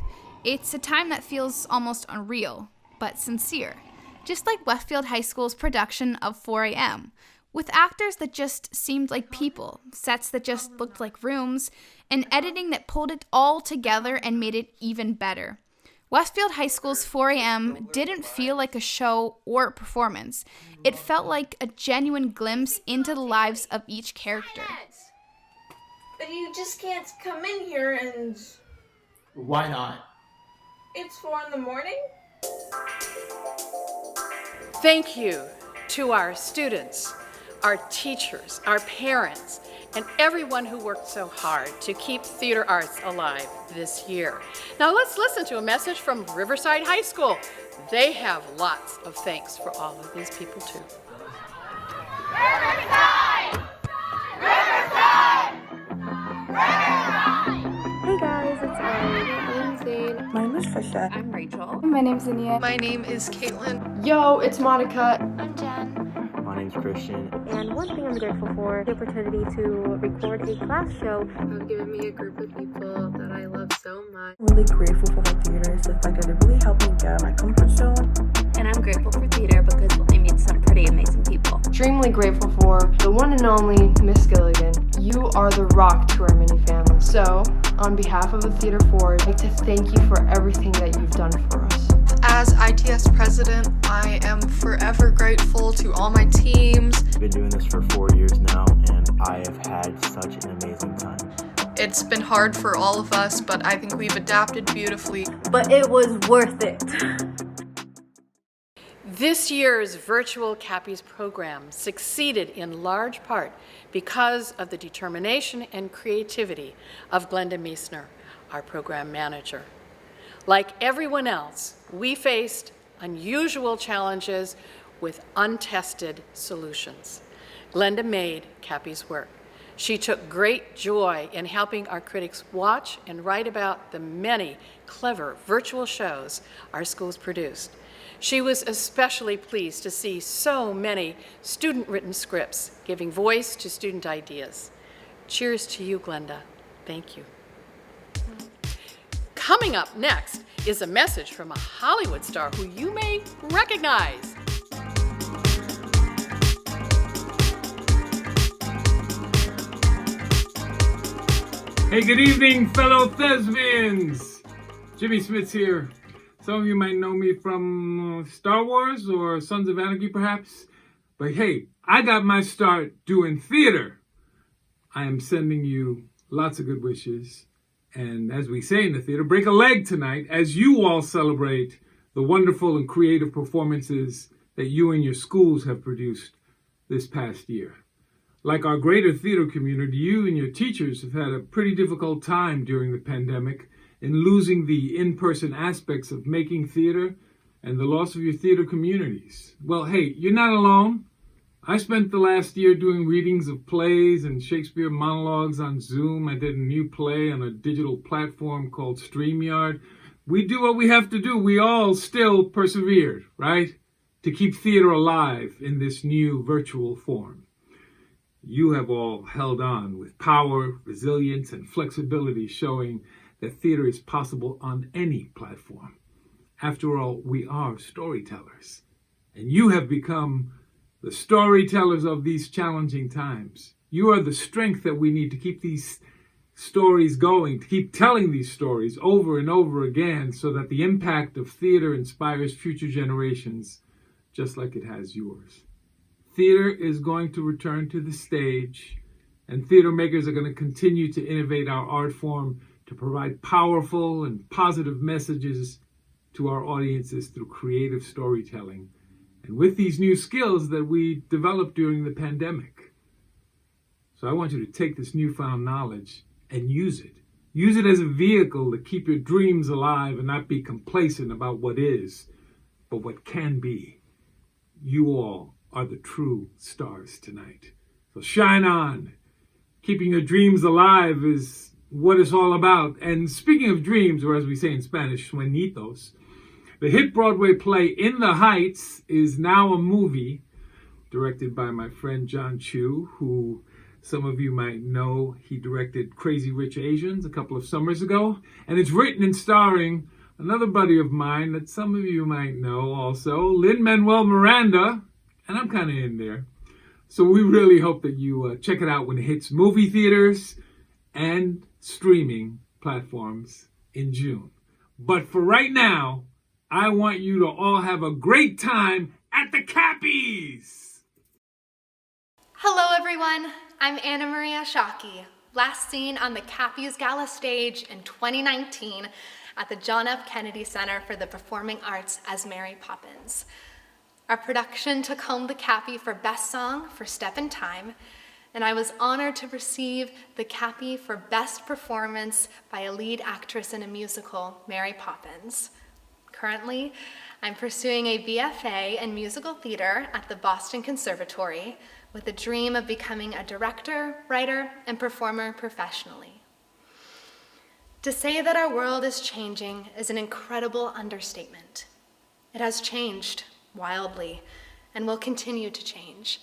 It's a time that feels almost unreal, but sincere, just like Westfield High School's production of 4 a.m., with actors that just seemed like people, sets that just looked like rooms, and editing that pulled it all together and made it even better. Westfield High School's 4 a.m. didn't feel like a show or a performance. It felt like a genuine glimpse into the lives of each character. But you just can't come in here and... Why not? It's 4 in the morning? Thank you to our students, our teachers, our parents, and everyone who worked so hard to keep theater arts alive this year. Now let's listen to a message from Riverside High School. They have lots of thanks for all of these people too. Riverside! Riverside! Riverside! Hey guys, it's Ellie. I'm Zane. My name is Trisha. I'm Rachel. My name's Ania. My name is Caitlin. Yo, it's Monica. I'm Jen. My name's Christian. And one thing I'm grateful for, the opportunity to record a class show. Have given me a group of people that I love so much. I'm really grateful for my theater. So it's like it really helped me get out of my comfort zone. And I'm grateful for theater because I meet some pretty amazing people. Extremely grateful for the one and only Miss Gilligan. You are the rock to our mini family. So, on behalf of the Theater Forward, I'd like to thank you for everything that you've done for us. As ITS president, I am forever grateful to all my teams. I've been doing this for 4 years now, and I have had such an amazing time. It's been hard for all of us, but I think we've adapted beautifully. But it was worth it. This year's virtual Cappies program succeeded in large part because of the determination and creativity of Glenda Meissner, our program manager. Like everyone else, we faced unusual challenges with untested solutions. Glenda made Cappies work. She took great joy in helping our critics watch and write about the many clever virtual shows our schools produced. She was especially pleased to see so many student-written scripts giving voice to student ideas. Cheers to you, Glenda. Thank you. Coming up next is a message from a Hollywood star who you may recognize. Hey, good evening, fellow thespians. Jimmy Smits here. Some of you might know me from Star Wars or Sons of Anarchy, perhaps. But hey, I got my start doing theater. I am sending you lots of good wishes. And as we say in the theater, break a leg tonight as you all celebrate the wonderful and creative performances that you and your schools have produced this past year. Like our greater theater community, you and your teachers have had a pretty difficult time during the pandemic in losing the in-person aspects of making theater and the loss of your theater communities. Well, hey, you're not alone. I spent the last year doing readings of plays and Shakespeare monologues on Zoom. I did a new play on a digital platform called StreamYard. We do what we have to do. We all still persevered, right? To keep theater alive in this new virtual form. You have all held on with power, resilience, and flexibility, showing that theater is possible on any platform. After all, we are storytellers, and you have become the storytellers of these challenging times. You are the strength that we need to keep these stories going, to keep telling these stories over and over again, so that the impact of theater inspires future generations, just like it has yours. Theater is going to return to the stage, and theater makers are going to continue to innovate our art form to provide powerful and positive messages to our audiences through creative storytelling, and with these new skills that we developed during the pandemic. So I want you to take this newfound knowledge and use it. Use it as a vehicle to keep your dreams alive and not be complacent about what is, but what can be. You all are the true stars tonight. So shine on. Keeping your dreams alive is what it's all about. And speaking of dreams, or as we say in Spanish, sueñitos, the hit Broadway play In the Heights is now a movie directed by my friend John Chu, who some of you might know. He directed Crazy Rich Asians a couple of summers ago. And it's written and starring another buddy of mine that some of you might know also, Lin-Manuel Miranda. And I'm kind of in there. So we really hope that you check it out when it hits movie theaters and streaming platforms in June. But for right now, I want you to all have a great time at the Cappies! Hello everyone, I'm Anna Maria Shockey, last seen on the Cappies Gala stage in 2019 at the John F. Kennedy Center for the Performing Arts as Mary Poppins. Our production took home the Cappie for Best Song for Step in Time, and I was honored to receive the Cappie for Best Performance by a lead actress in a musical, Mary Poppins. Currently, I'm pursuing a BFA in musical theater at the Boston Conservatory with a dream of becoming a director, writer, and performer professionally. To say that our world is changing is an incredible understatement. It has changed wildly and will continue to change.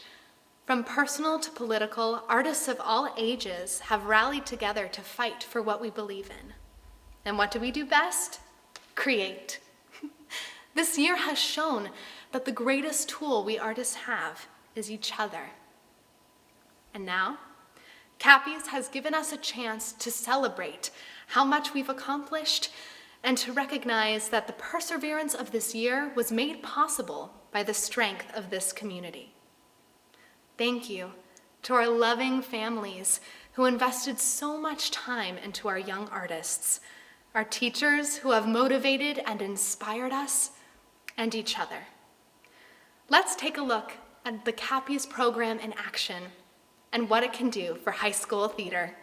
From personal to political, artists of all ages have rallied together to fight for what we believe in. And what do we do best? Create. This year has shown that the greatest tool we artists have is each other. And now, Cappies has given us a chance to celebrate how much we've accomplished and to recognize that the perseverance of this year was made possible by the strength of this community. Thank you to our loving families who invested so much time into our young artists, our teachers who have motivated and inspired us, and each other. Let's take a look at the Cappies program in action and what it can do for high school theater.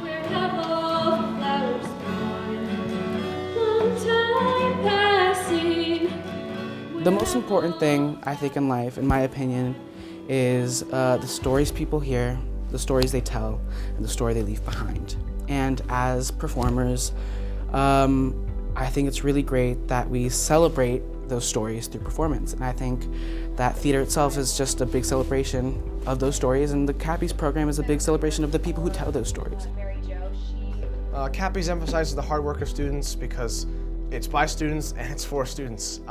Where have all the flowers gone? The most important thing, I think, in life, in my opinion, is the stories people hear, the stories they tell, and the story they leave behind. And as performers, I think it's really great that we celebrate those stories through performance. And I think that theater itself is just a big celebration of those stories, and the Cappies program is a big celebration of the people who tell those stories. Cappies emphasizes the hard work of students because it's by students and it's for students.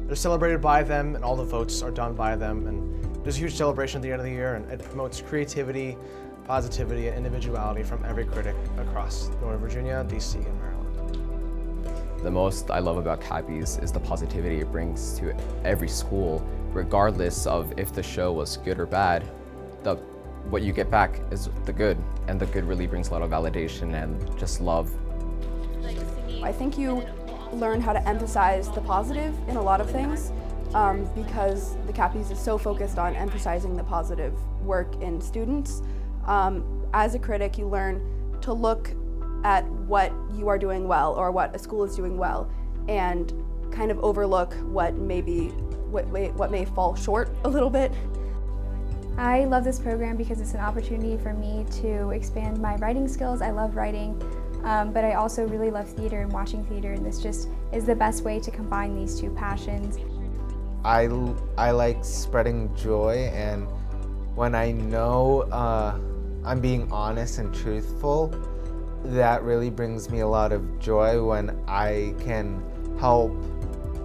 They're celebrated by them, and all the votes are done by them, and there's a huge celebration at the end of the year, and it promotes creativity, positivity, and individuality from every critic across Northern Virginia, DC, and Maryland. The most I love about Cappies is the positivity it brings to every school, regardless of if the show was good or bad. What you get back is the good, and the good really brings a lot of validation and just love. I think you learn how to emphasize the positive in a lot of things because the Cappies is so focused on emphasizing the positive work in students. As a critic, you learn to look at what you are doing well or what a school is doing well and kind of overlook what may fall short a little bit. I love this program because it's an opportunity for me to expand my writing skills. I love writing, but I also really love theater and watching theater, and this just is the best way to combine these two passions. I like spreading joy, and when I know I'm being honest and truthful, that really brings me a lot of joy when I can help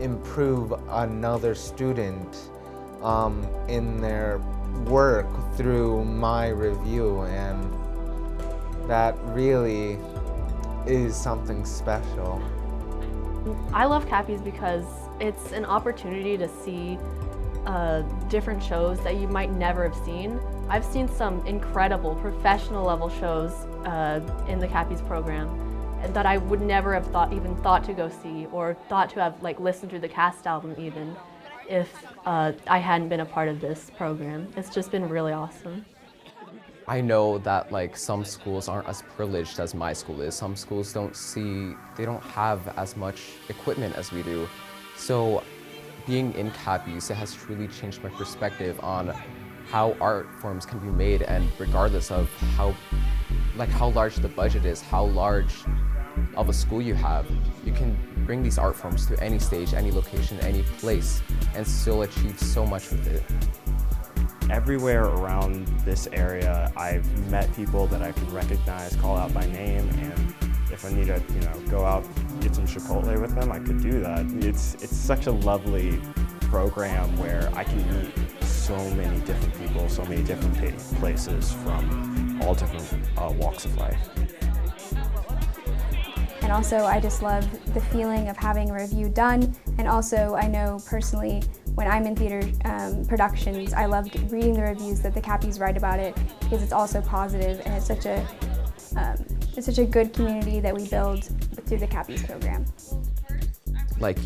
improve another student in their work through my review, and that really is something special. I love Cappies because it's an opportunity to see different shows that you might never have seen. I've seen some incredible professional level shows in the Cappies program that I would never have even thought to go see or thought to have listened to the cast album even if I hadn't been a part of this program. It's just been really awesome. I know that some schools aren't as privileged as my school is. Some schools they don't have as much equipment as we do. So being in Cappies, it has truly changed my perspective on how art forms can be made, and regardless of how large the budget is, how large of a school you have, you can bring these art forms to any stage, any location, any place, and still achieve so much with it. Everywhere around this area, I've met people that I can recognize, call out by name, and if I need to, go out, get some Chipotle with them, I could do that. It's such a lovely program where I can meet so many different people, so many different places from all different walks of life. And also, I just love the feeling of having a review done, and also I know personally when I'm in theater productions, I love reading the reviews that the Cappies write about it because it's also positive, and it's such a good community that we build through the Cappies program.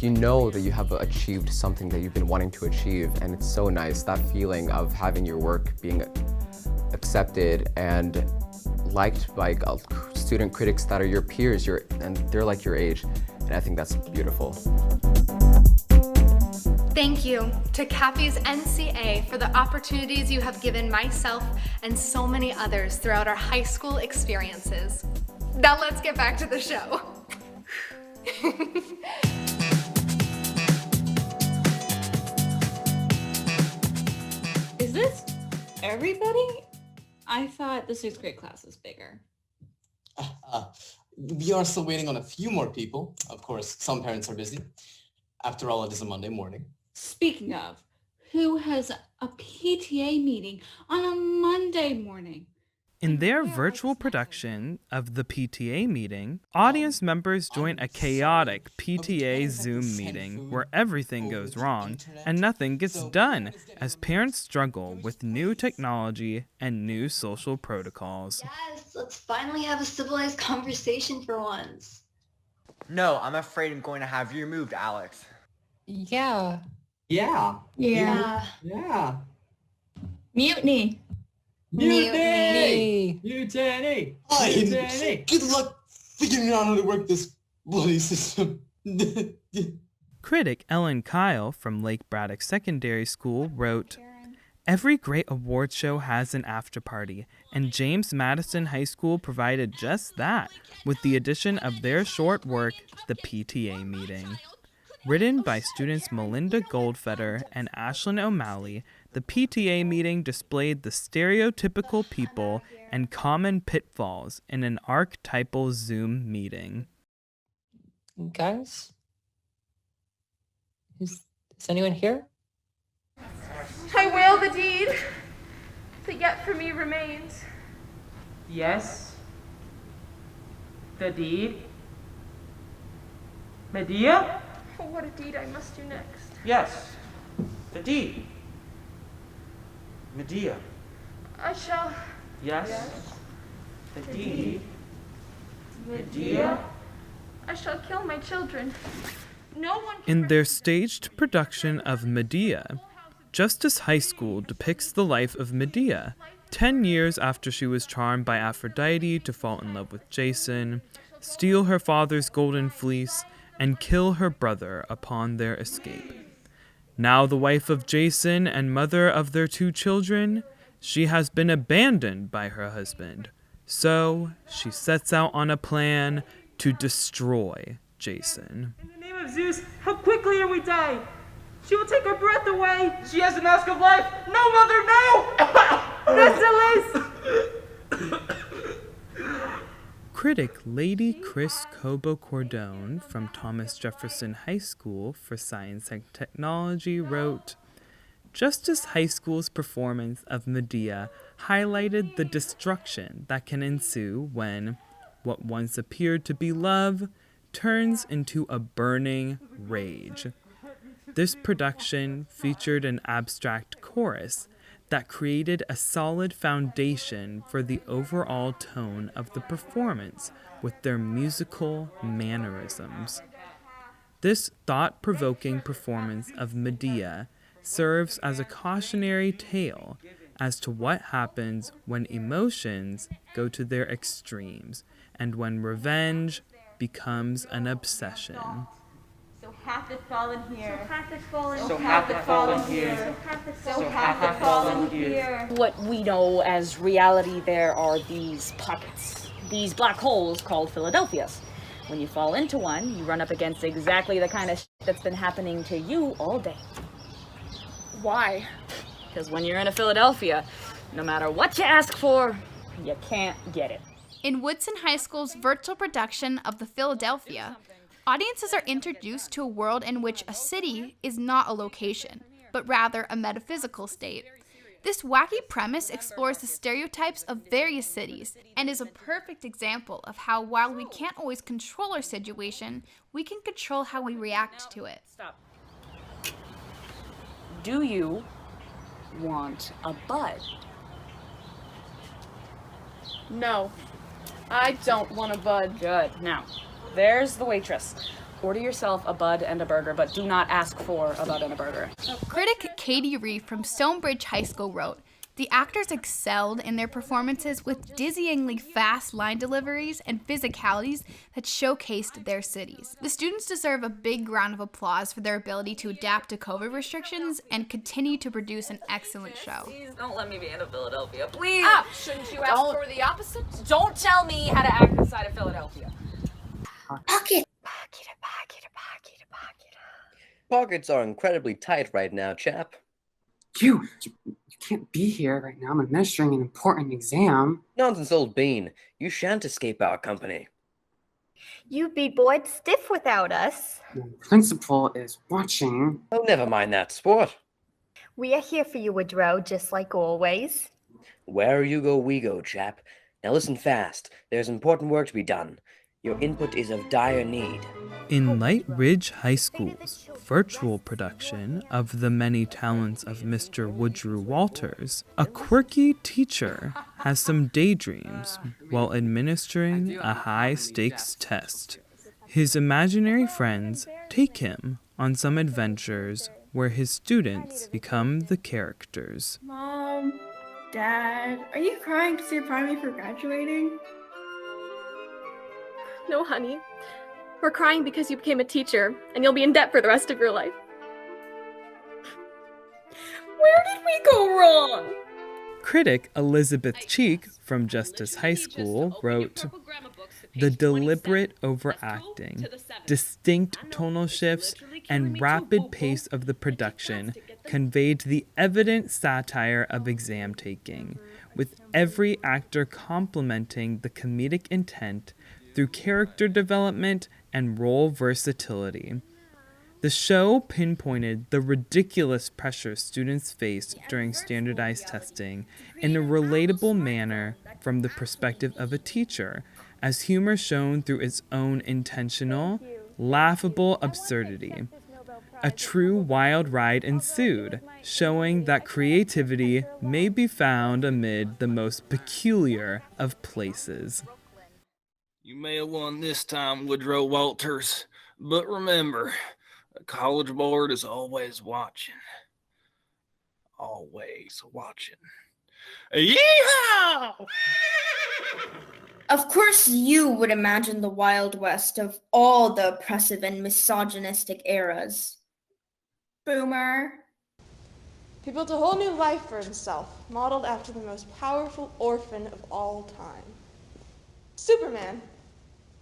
You know that you have achieved something that you've been wanting to achieve, and it's so nice, that feeling of having your work being accepted and liked by student critics that are your peers, and they're your age, and I think that's beautiful. Thank you to Cappies NCA for the opportunities you have given myself and so many others throughout our high school experiences. Now let's get back to the show. Is this everybody? I thought the 6th grade class was bigger. We are still waiting on a few more people. Of course, some parents are busy. After all, it is a Monday morning. Speaking of, who has a PTA meeting on a Monday morning? In their virtual production of the PTA meeting, audience members join a chaotic PTA Zoom meeting where everything goes wrong and nothing gets done as parents struggle with new technology and new social protocols. Yes, let's finally have a civilized conversation for once. No, I'm afraid I'm going to have you removed, Alex. Yeah. Yeah. Yeah. Yeah. Mutiny. Mutiny! Mutiny! Good luck figuring out how to work this bloody system. Critic Ellen Kyle from Lake Braddock Secondary School wrote, "Every great award show has an after party, and James Madison High School provided just that with the addition of their short work, The PTA Meeting." Written by students Melinda Goldfeder and Ashlyn O'Malley, the PTA meeting displayed the stereotypical people and common pitfalls in an archetypal Zoom meeting. Guys? Is anyone here? I wail the deed that yet for me remains. Yes. The deed. Medea? Oh, what a deed I must do next. Yes. The deed. Medea. I shall. Yes. The deed. Medea. I shall kill my children. No one can. In their staged production of Medea, Justice High School depicts the life of Medea, 10 years after she was charmed by Aphrodite to fall in love with Jason, steal her father's golden fleece, and kill her brother upon their escape. Now the wife of Jason and mother of their 2 children, she has been abandoned by her husband. So she sets out on a plan to destroy Jason. In the name of Zeus, how quickly are we dying? She will take her breath away. She has the mask of life. No, mother, no! Critic Lady Chris Cobo Cordone from Thomas Jefferson High School for Science and Technology wrote, "Justice High School's performance of Medea highlighted the destruction that can ensue when what once appeared to be love turns into a burning rage." This production featured an abstract chorus that created a solid foundation for the overall tone of the performance with their musical mannerisms. This thought-provoking performance of Medea serves as a cautionary tale as to what happens when emotions go to their extremes and when revenge becomes an obsession. So hath it fallen here. So hath it fallen. So hath it fallen here. So hath it fallen here. What we know as reality, there are these pockets, these black holes called Philadelphias. When you fall into one, you run up against exactly the kind of shit that's been happening to you all day. Why? Because when you're in a Philadelphia, no matter what you ask for, you can't get it. In Woodson High School's virtual production of the Philadelphia, audiences are introduced to a world in which a city is not a location, but rather a metaphysical state. This wacky premise explores the stereotypes of various cities and is a perfect example of how, while we can't always control our situation, we can control how we react to it. Stop. Do you want a bud? No, I don't want a bud. Good. Now, there's the waitress. Order yourself a bud and a burger, but do not ask for a bud and a burger. Critic Katie Reeve from Stonebridge High School wrote, "The actors excelled in their performances with dizzyingly fast line deliveries and physicalities that showcased their cities. The students deserve a big round of applause for their ability to adapt to COVID restrictions and continue to produce an excellent show." Please don't let me be in a Philadelphia. Please! Shouldn't you ask for the opposite? Don't tell me how to act inside of Philadelphia. Pockets are incredibly tight right now, chap. You can't be here right now. I'm administering an important exam. Nonsense, old bean. You shan't escape our company. You'd be bored stiff without us. The principal is watching. Oh, never mind that, sport. We are here for you, Woodrow, just like always. Where you go, we go, chap. Now listen fast. There's important work to be done. Your input is of dire need. In Light Ridge High School's virtual production of The Many Talents of Mr. Woodrow Walters, a quirky teacher has some daydreams while administering a high-stakes test. His imaginary friends take him on some adventures where his students become the characters. Mom, Dad, are you crying because you're proud of me for graduating? No, honey. Or crying because you became a teacher and you'll be in debt for the rest of your life. Where did we go wrong? Critic Elizabeth Cheek from Justice High School wrote, "The deliberate overacting, distinct tonal shifts, and rapid pace of the production conveyed the evident satire of exam taking, with every actor complementing the comedic intent through character development and role versatility. The show pinpointed the ridiculous pressure students face during standardized testing in a relatable manner from the perspective of a teacher, as humor shown through its own intentional, laughable absurdity. A true wild ride ensued, showing that creativity may be found amid the most peculiar of places." You may have won this time, Woodrow Walters, but remember, the College Board is always watching. Always watching. Yeehaw! Of course you would imagine the Wild West of all the oppressive and misogynistic eras. Boomer. He built a whole new life for himself, modeled after the most powerful orphan of all time. Superman.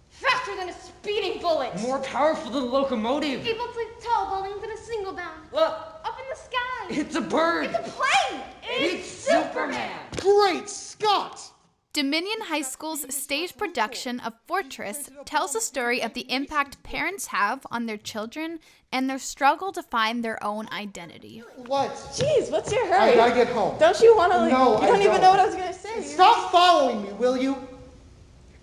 Faster than a speeding bullet! More powerful than a locomotive! Able to tall buildings in a single bound! Look! Up in the sky! It's a bird! It's a plane! It's Superman! Great Scott! Dominion High School's stage production of Fortress tells the story of the impact parents have on their children and their struggle to find their own identity. What? Jeez, what's your hurry? I gotta get home. Don't you want to leave? No, You don't even know what I was going to say. Stop following me, will you?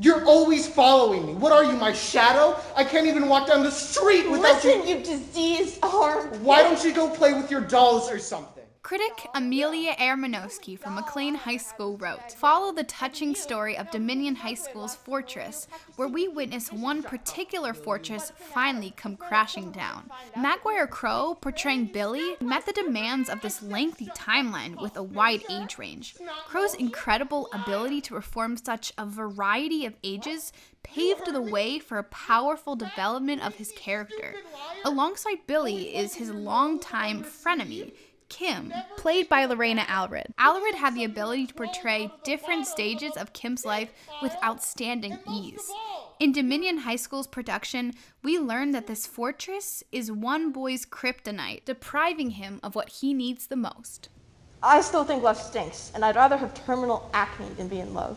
You're always following me. What are you, my shadow? I can't even walk down the street without Listen, you diseased arm. Why don't you go play with your dolls or something? Critic Amelia Armanowski from McLean High School wrote, "Follow the touching story of Dominion High School's Fortress, where we witness one particular fortress finally come crashing down. Maguire Crowe, portraying Billy, met the demands of this lengthy timeline with a wide age range. Crowe's incredible ability to perform such a variety of ages paved the way for a powerful development of his character. Alongside Billy is his longtime frenemy, Kim, played by Lorena Allred. Allred had the ability to portray different stages of Kim's life with outstanding ease. In Dominion High School's production, we learn that this fortress is one boy's kryptonite, depriving him of what he needs the most." I still think love stinks, and I'd rather have terminal acne than be in love.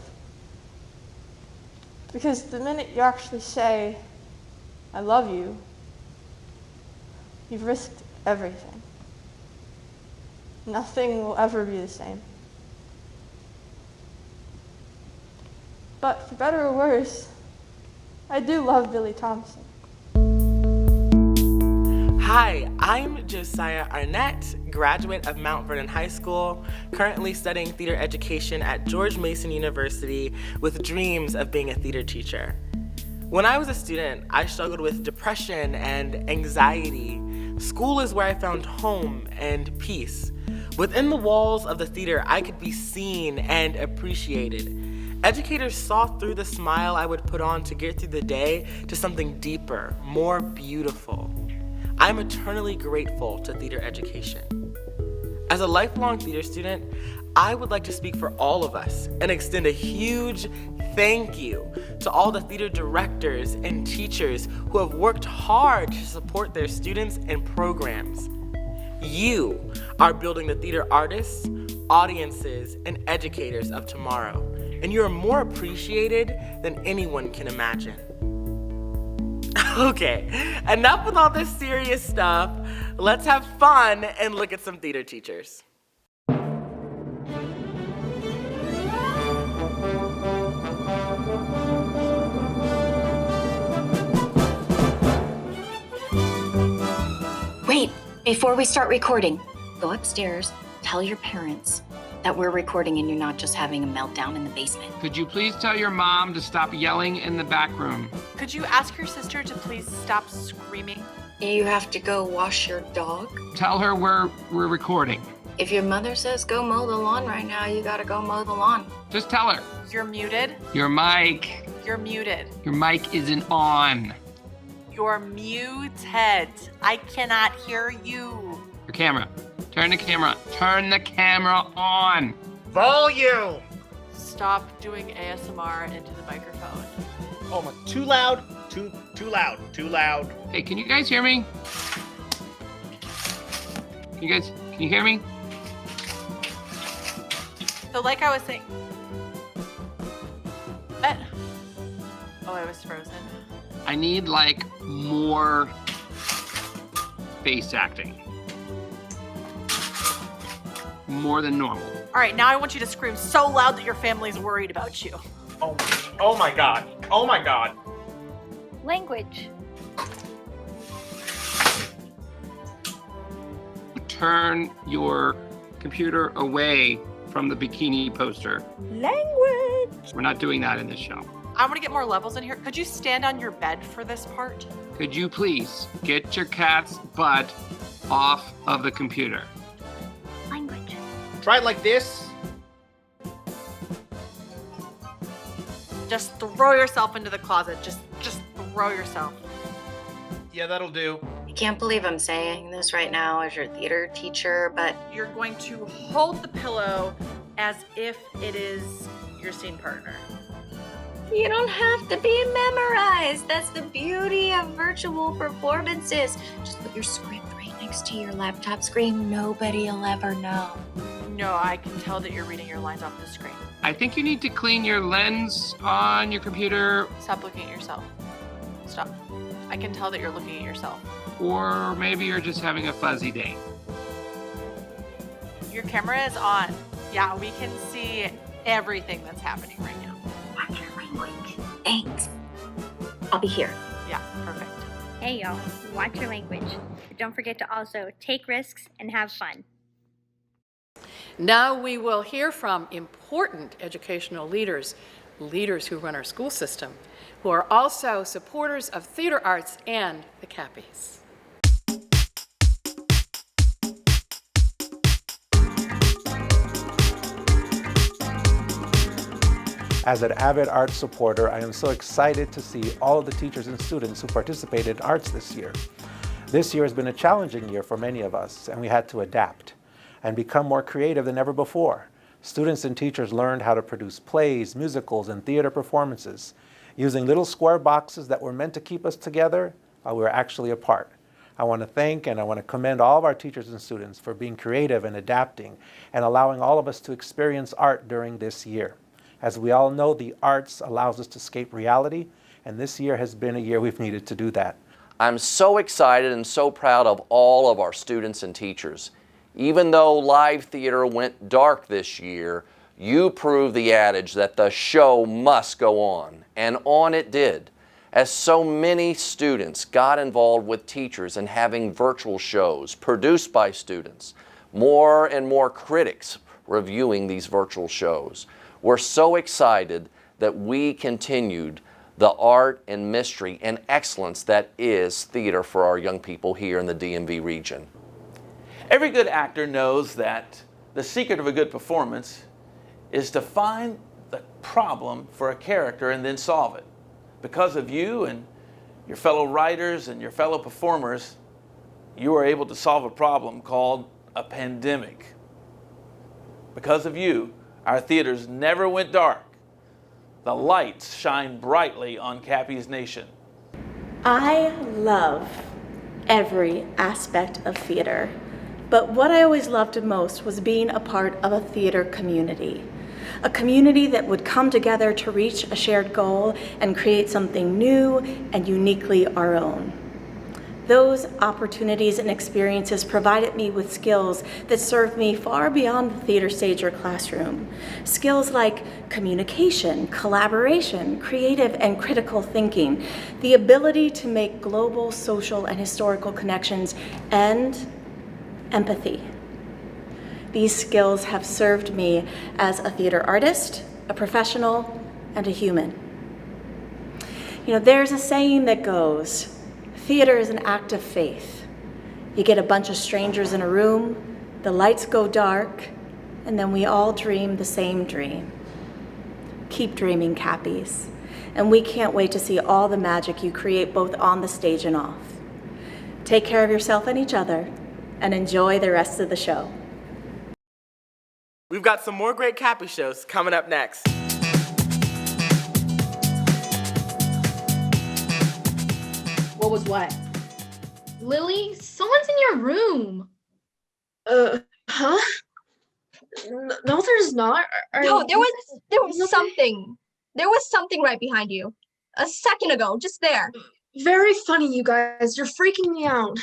Because the minute you actually say, I love you, you've risked everything. Nothing will ever be the same. But for better or worse, I do love Billy Thompson. Hi, I'm Josiah Arnett, graduate of Mount Vernon High School, currently studying theater education at George Mason University with dreams of being a theater teacher. When I was a student, I struggled with depression and anxiety. School is where I found home and peace. Within the walls of the theater, I could be seen and appreciated. Educators saw through the smile I would put on to get through the day to something deeper, more beautiful. I'm eternally grateful to theater education. As a lifelong theater student, I would like to speak for all of us and extend a huge thank you to all the theater directors and teachers who have worked hard to support their students and programs. You are building the theater artists, audiences, and educators of tomorrow, and you are more appreciated than anyone can imagine. Okay, enough with all this serious stuff. Let's have fun and look at some theater teachers. Wait, before we start recording, go upstairs, tell your parents that we're recording and you're not just having a meltdown in the basement. Could you please tell your mom to stop yelling in the back room? Could you ask your sister to please stop screaming? You have to go wash your dog? Tell her we're recording. If your mother says go mow the lawn right now, you gotta go mow the lawn. Just tell her. You're muted. Your mic. You're muted. Your mic isn't on. You're muted. I cannot hear you. Your camera. Turn the camera. Turn the camera on. Volume! Stop doing ASMR into the microphone. Oh my, too loud, too loud, too loud. Hey, can you guys hear me? Can you hear me? So like I was saying. What? Oh, I was frozen. I need like more face acting. More than normal. All right, now I want you to scream so loud that your family's worried about you. Oh my god. Oh my god. Language. Turn your computer away from the bikini poster. Language. We're not doing that in this show. I want to get more levels in here. Could you stand on your bed for this part? Could you please get your cat's butt off of the computer? Language. Try it like this. Just throw yourself into the closet. Just throw yourself. Yeah, that'll do. I can't believe I'm saying this right now as your theater teacher, but You're going to hold the pillow as if it is your scene partner. you don't have to be memorized. That's the beauty of virtual performances. Just put your script right next to your laptop screen. Nobody'll ever know. No, I can tell that you're reading your lines off the screen. I think you need to clean your lens on your computer. Stop looking at yourself. Stop. I can tell that you're looking at yourself. Or maybe you're just having a fuzzy day. Your camera is on. Yeah, we can see everything that's happening right now. Watch your language. Thanks. I'll be here. Yeah, perfect. Hey y'all, watch your language. But don't forget to also take risks and have fun. Now we will hear from important educational leaders, leaders who run our school system, who are also supporters of theater arts and the Cappies. As an avid arts supporter, I am so excited to see all of the teachers and students who participated in arts this year. This year has been a challenging year for many of us, and we had to adapt and become more creative than ever before. Students and teachers learned how to produce plays, musicals, and theater performances using little square boxes that were meant to keep us together while we were actually apart. I want to thank and I want to commend all of our teachers and students for being creative and adapting and allowing all of us to experience art during this year. As we all know, the arts allows us to escape reality, and this year has been a year we've needed to do that. I'm so excited and so proud of all of our students and teachers. Even though live theater went dark this year, you proved the adage that the show must go on, and on it did, as so many students got involved with teachers in having virtual shows produced by students, more and more critics reviewing these virtual shows. We're so excited that we continued the art and mystery and excellence that is theater for our young people here in the DMV region. Every good actor knows that the secret of a good performance is to find the problem for a character and then solve it. Because of you and your fellow writers and your fellow performers, you were able to solve a problem called a pandemic. Because of you, our theaters never went dark. The lights shine brightly on Cappies Nation. I love every aspect of theater, but what I always loved most was being a part of a theater community. A community that would come together to reach a shared goal and create something new and uniquely our own. Those opportunities and experiences provided me with skills that served me far beyond the theater stage or classroom. Skills like communication, collaboration, creative and critical thinking, the ability to make global, social, and historical connections, and empathy. These skills have served me as a theater artist, a professional, and a human. You know, there's a saying that goes, theater is an act of faith. You get a bunch of strangers in a room, the lights go dark, and then we all dream the same dream. Keep dreaming, Cappies. and we can't wait to see all the magic you create both on the stage and off. Take care of yourself and each other, and enjoy the rest of the show. We've got some more great Cappies shows coming up next. What was what? Lily, someone's in your room. Huh? No, there's not. No, there was something. There was something right behind you. A second ago, just there. Very funny, you guys. You're freaking me out.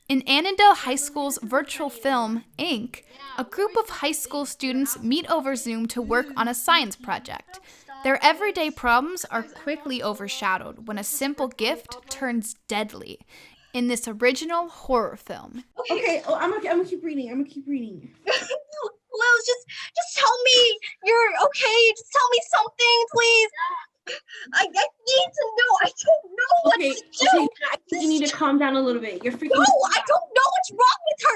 In Annandale High School's virtual film, Ink, a group of high school students meet over Zoom to work on a science project. Their everyday problems are quickly overshadowed when a simple gift turns deadly in this original horror film. Okay. Oh, I'm gonna keep reading. Lil, just tell me you're okay. Just tell me something, please. I need to know. I don't know what to do. Okay. I think you need to calm down a little bit. You're freaking. No, I don't know what's wrong with her.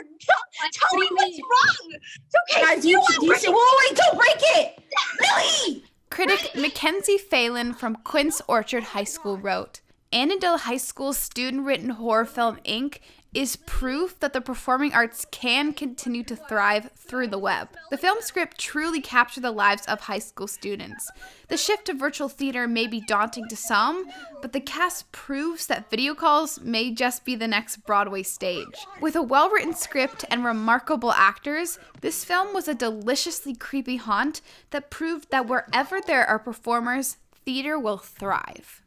Tell me what's wrong. It's okay. Guys, wait, don't break it. Lily! Critic Mackenzie Phelan from Quince Orchard High School wrote, Annandale High School's student-written horror film Ink is proof that the performing arts can continue to thrive through the web. The film script truly captured the lives of high school students. The shift to virtual theater may be daunting to some, but the cast proves that video calls may just be the next Broadway stage. With a well-written script and remarkable actors, this film was a deliciously creepy haunt that proved that wherever there are performers, theater will thrive.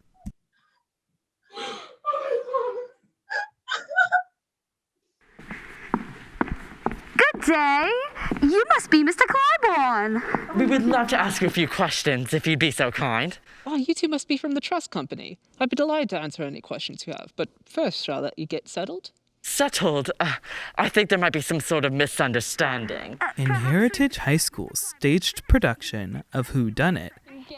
Good day. You must be Mr. Clybourne. We would love to ask you a few questions, if you'd be so kind. Oh, you two must be from the trust company. I'd be delighted to answer any questions you have, but first, shall I let you get settled? Settled? I think there might be some sort of misunderstanding. In Heritage High School's staged production of Whodunit,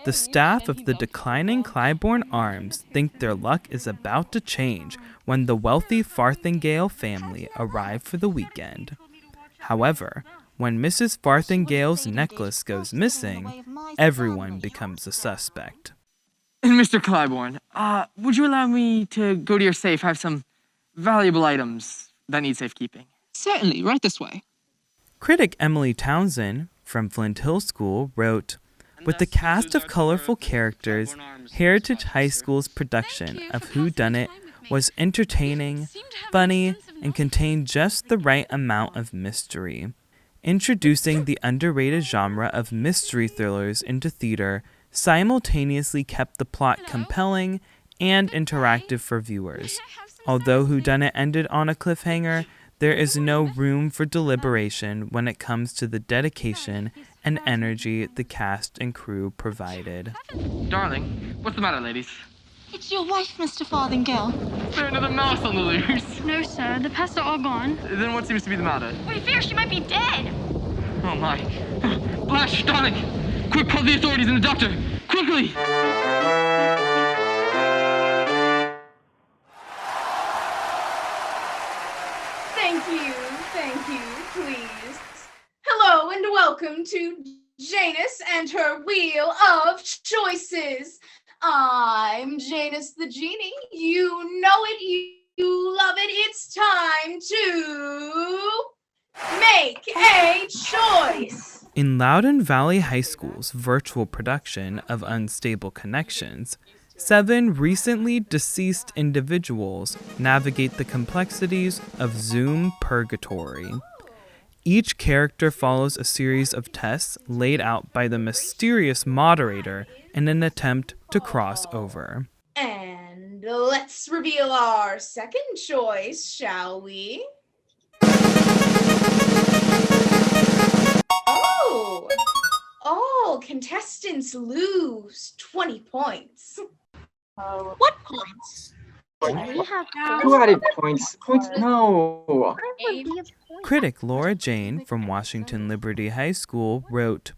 the staff of the declining Clybourne Arms think their luck is about to change when the wealthy Farthingale family arrive for the weekend. However, when Mrs. Farthingale's necklace goes missing, everyone becomes a suspect. Mr. Clybourne, would you allow me to go to your safe, have some valuable items that need safekeeping? Certainly, right this way. Critic Emily Townsend from Flint Hill School wrote, with the cast of colorful characters, Heritage High School's production of Whodunit was entertaining, funny, and contained just the right amount of mystery. Introducing the underrated genre of mystery thrillers into theater simultaneously kept the plot compelling and interactive for viewers. Although Whodunit ended on a cliffhanger, there is no room for deliberation when it comes to the dedication and energy the cast and crew provided. Darling, what's the matter, ladies? It's your wife, Mr. Farthingale. Is there another mouse on the loose? No, sir. The pests are all gone. Then what seems to be the matter? We fear she might be dead. Oh my. Blanche, darling! Quick, call the authorities and the doctor! Quickly! Thank you, please. Hello and welcome to Janus and her Wheel of Choices. I'm Janus the Genie. You know it, you love it. It's time to make a choice. In Loudoun Valley High School's virtual production of Unstable Connections, 7 recently deceased individuals navigate the complexities of Zoom purgatory. Each character follows a series of tests laid out by the mysterious moderator in an attempt to cross over. And let's reveal our second choice, shall we? Oh! All contestants lose 20 points. What points? Who added points? Points? No. Critic Laura Jane from Washington Liberty High School wrote,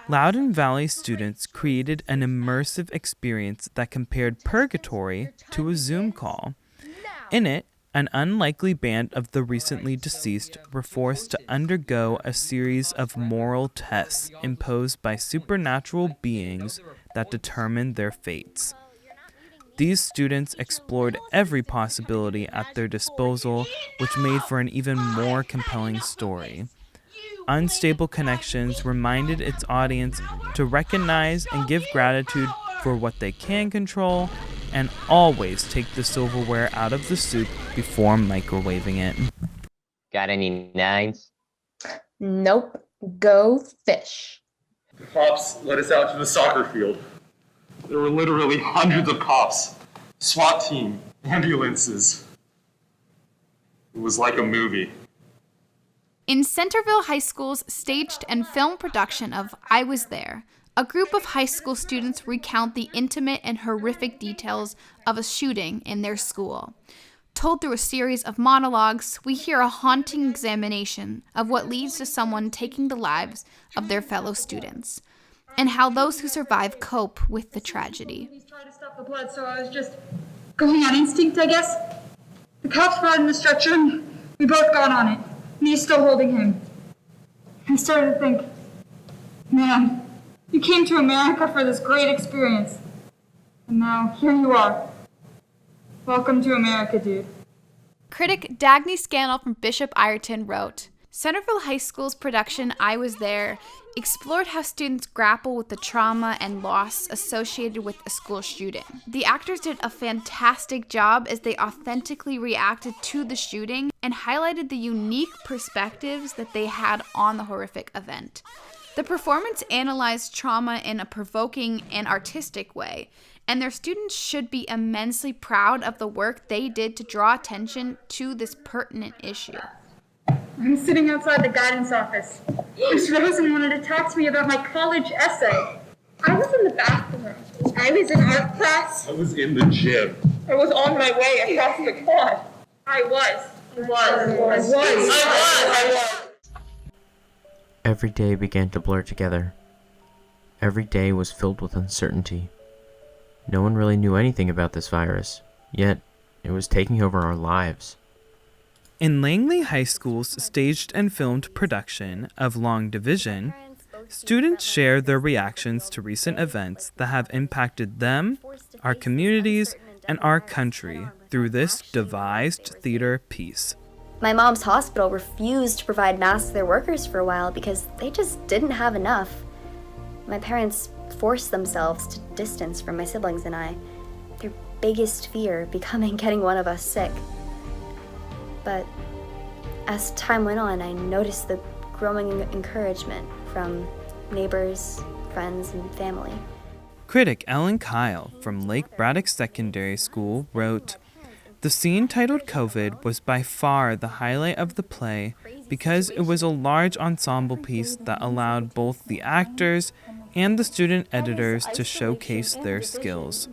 Loudoun Valley students created an immersive experience that compared purgatory to a Zoom call. In it, an unlikely band of the recently deceased were forced to undergo a series of moral tests imposed by supernatural beings that determined their fates. These students explored every possibility at their disposal, which made for an even more compelling story. Unstable Connections reminded its audience to recognize and give gratitude for what they can control, and always take the silverware out of the soup before microwaving it. Got any nines? Nope. Go fish. The cops led us out to the soccer field. There were literally hundreds of cops, SWAT team, ambulances. It was like a movie. In Centerville High School's staged and film production of I Was There, a group of high school students recount the intimate and horrific details of a shooting in their school. Told through a series of monologues, we hear a haunting examination of what leads to someone taking the lives of their fellow students, and how those who survive cope with the tragedy. He's trying to stop the blood, so I was just going on instinct, I guess. The cops brought in the stretcher, and we both got on it. Me still holding him. I started to think, man, you came to America for this great experience. And now, here you are. Welcome to America, dude. Critic Dagny Scannell from Bishop Ireton wrote, Centerville High School's production I Was There explored how students grapple with the trauma and loss associated with a school shooting. The actors did a fantastic job as they authentically reacted to the shooting and highlighted the unique perspectives that they had on the horrific event. The performance analyzed trauma in a provoking and artistic way, and their students should be immensely proud of the work they did to draw attention to this pertinent issue. I'm sitting outside the guidance office. Miss Rosen wanted to talk to me about my college essay. I was in the bathroom. I was in art class. I was in the gym. I was on my way across the quad. I was. Every day began to blur together. Every day was filled with uncertainty. No one really knew anything about this virus, yet it was taking over our lives. In Langley High School's staged and filmed production of Long Division, students share their reactions to recent events that have impacted them, our communities, and our country through this devised theater piece. My mom's hospital refused to provide masks to their workers for a while because they just didn't have enough. My parents forced themselves to distance from my siblings and I, their biggest fear becoming getting one of us sick. But as time went on, I noticed the growing encouragement from neighbors, friends, and family. Critic Ellen Kyle from Lake Braddock Secondary School wrote, "The scene titled COVID was by far the highlight of the play because it was a large ensemble piece that allowed both the actors and the student editors to showcase their skills.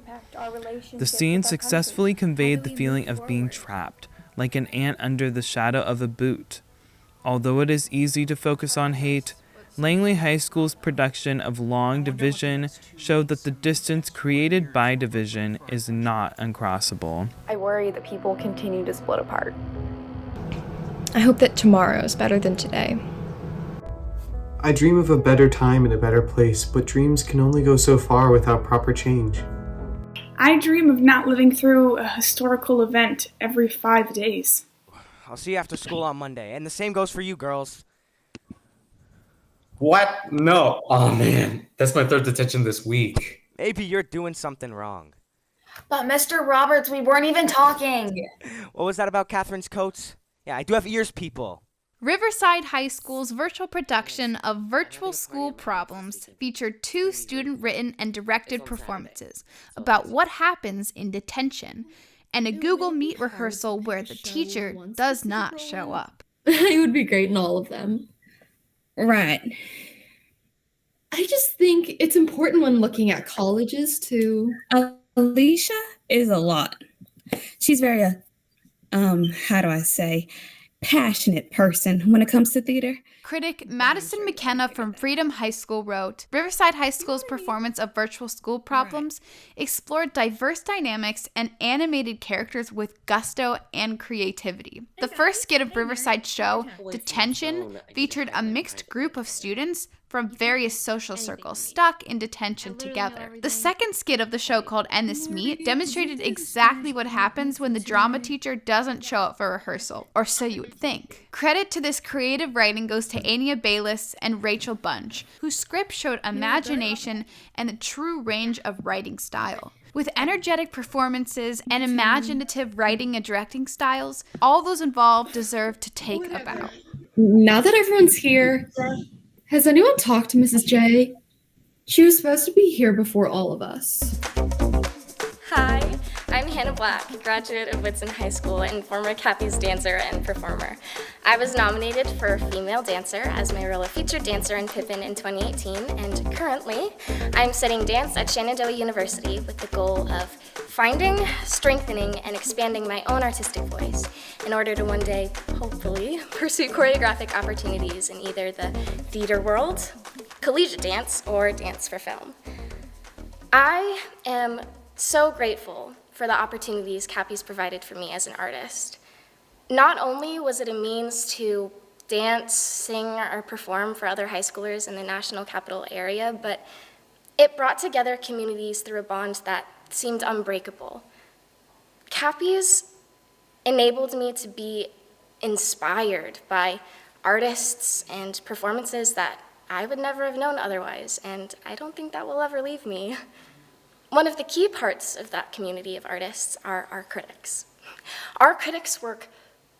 The scene successfully conveyed the feeling of being trapped, like an ant under the shadow of a boot. Although it is easy to focus on hate, Langley High School's production of Long Division showed that the distance created by division is not uncrossable." I worry that people continue to split apart. I hope that tomorrow is better than today. I dream of a better time and a better place, but dreams can only go so far without proper change. I dream of not living through a historical event every 5 days. I'll see you after school on Monday, and the same goes for you, girls. What? No. Oh man, that's my third detention this week. Maybe you're doing something wrong. But Mr. Roberts, we weren't even talking. What was that about Catherine's coats? Yeah, I do have ears, people. Riverside High School's virtual production of Virtual School Problems featured 2 student-written and directed performances about what happens in detention, and a Google Meet rehearsal where the teacher does not show up. I would be great in all of them. Right. I just think it's important when looking at colleges to... Alicia is a lot. She's very, how do I say... passionate person when it comes to theater. Critic Madison McKenna from Freedom High School wrote, Riverside High School's performance of Virtual School Problems explored diverse dynamics and animated characters with gusto and creativity. The first skit of Riverside's show, Detention, featured a mixed group of students from various social circles stuck in detention together. The second skit of the show, called End This Meet, demonstrated exactly what happens when the drama teacher doesn't show up for rehearsal, or so you would think. Credit to this creative writing goes to Anya Bayless and Rachel Bunch, whose script showed imagination and a true range of writing style. With energetic performances and imaginative writing and directing styles, all those involved deserve to take a bow. Now that everyone's here, has anyone talked to Mrs. J? She was supposed to be here before all of us. Hi, I'm Hannah Black, graduate of Whitson High School and former Cappies dancer and performer. I was nominated for Female Dancer as my role of featured dancer in Pippin in 2018, and currently I'm studying dance at Shenandoah University with the goal of finding, strengthening, and expanding my own artistic voice in order to one day, hopefully, pursue choreographic opportunities in either the theater world, collegiate dance, or dance for film. I am so grateful for the opportunities Cappies provided for me as an artist. Not only was it a means to dance, sing, or perform for other high schoolers in the National Capital area, but it brought together communities through a bond that seemed unbreakable. Cappies enabled me to be inspired by artists and performances that I would never have known otherwise, and I don't think that will ever leave me. One of the key parts of that community of artists are our critics. Our critics work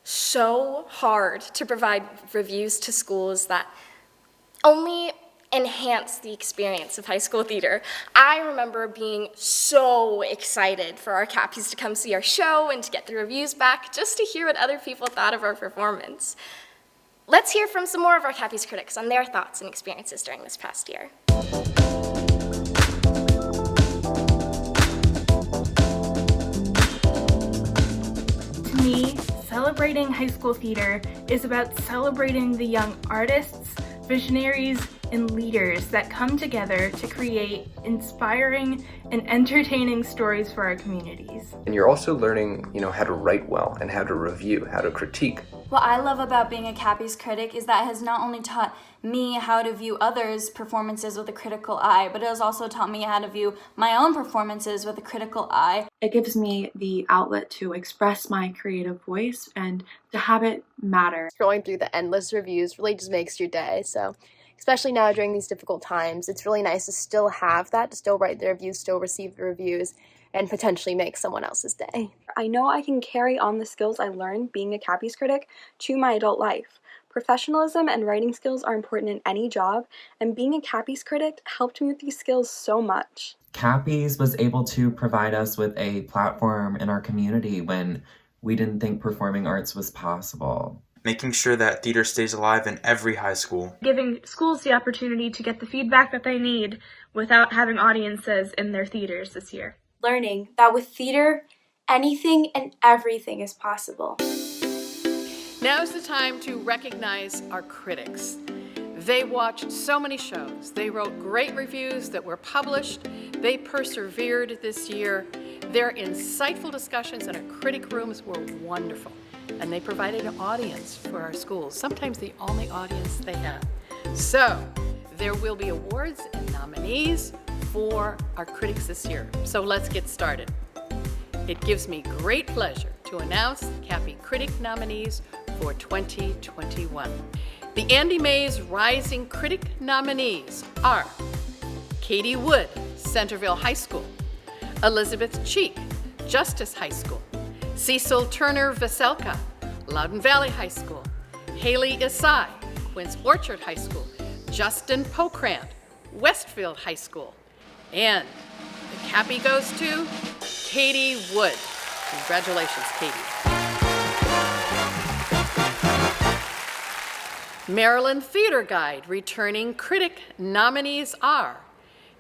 so hard to provide reviews to schools that only enhance the experience of high school theater. I remember being so excited for our Cappies to come see our show and to get the reviews back just to hear what other people thought of our performance. Let's hear from some more of our Cappies critics on their thoughts and experiences during this past year. To me, celebrating high school theater is about celebrating the young artists, visionaries, and leaders that come together to create inspiring and entertaining stories for our communities. And you're also learning, how to write well and how to review, how to critique. What I love about being a Cappies critic is that it has not only taught me how to view others' performances with a critical eye, but it has also taught me how to view my own performances with a critical eye. It gives me the outlet to express my creative voice and to have it matter. Scrolling through the endless reviews really just makes your day, so especially now during these difficult times, it's really nice to still have that, to still write the reviews, still receive the reviews, and potentially make someone else's day. I know I can carry on the skills I learned being a Cappies critic to my adult life. Professionalism and writing skills are important in any job, and being a Cappies critic helped me with these skills so much. Cappies was able to provide us with a platform in our community when we didn't think performing arts was possible. Making sure that theater stays alive in every high school. Giving schools the opportunity to get the feedback that they need without having audiences in their theaters this year. Learning that with theater, anything and everything is possible. Now's the time to recognize our critics. They watched so many shows. They wrote great reviews that were published. They persevered this year. Their insightful discussions in our critic rooms were wonderful. And they provided an audience for our schools, sometimes the only audience they have. So there will be awards and nominees for our critics this year. So let's get started. It gives me great pleasure to announce the Cappy Critic nominees for 2021. The Andy Mays Rising Critic nominees are Katie Wood, Centerville High School, Elizabeth Cheek, Justice High School, Cecil Turner Veselka, Loudoun Valley High School, Haley Isai, Quince Orchard High School, Justin Pokrant, Westfield High School, and the Cappy goes to Katie Wood. Congratulations, Katie. Maryland Theater Guide returning critic nominees are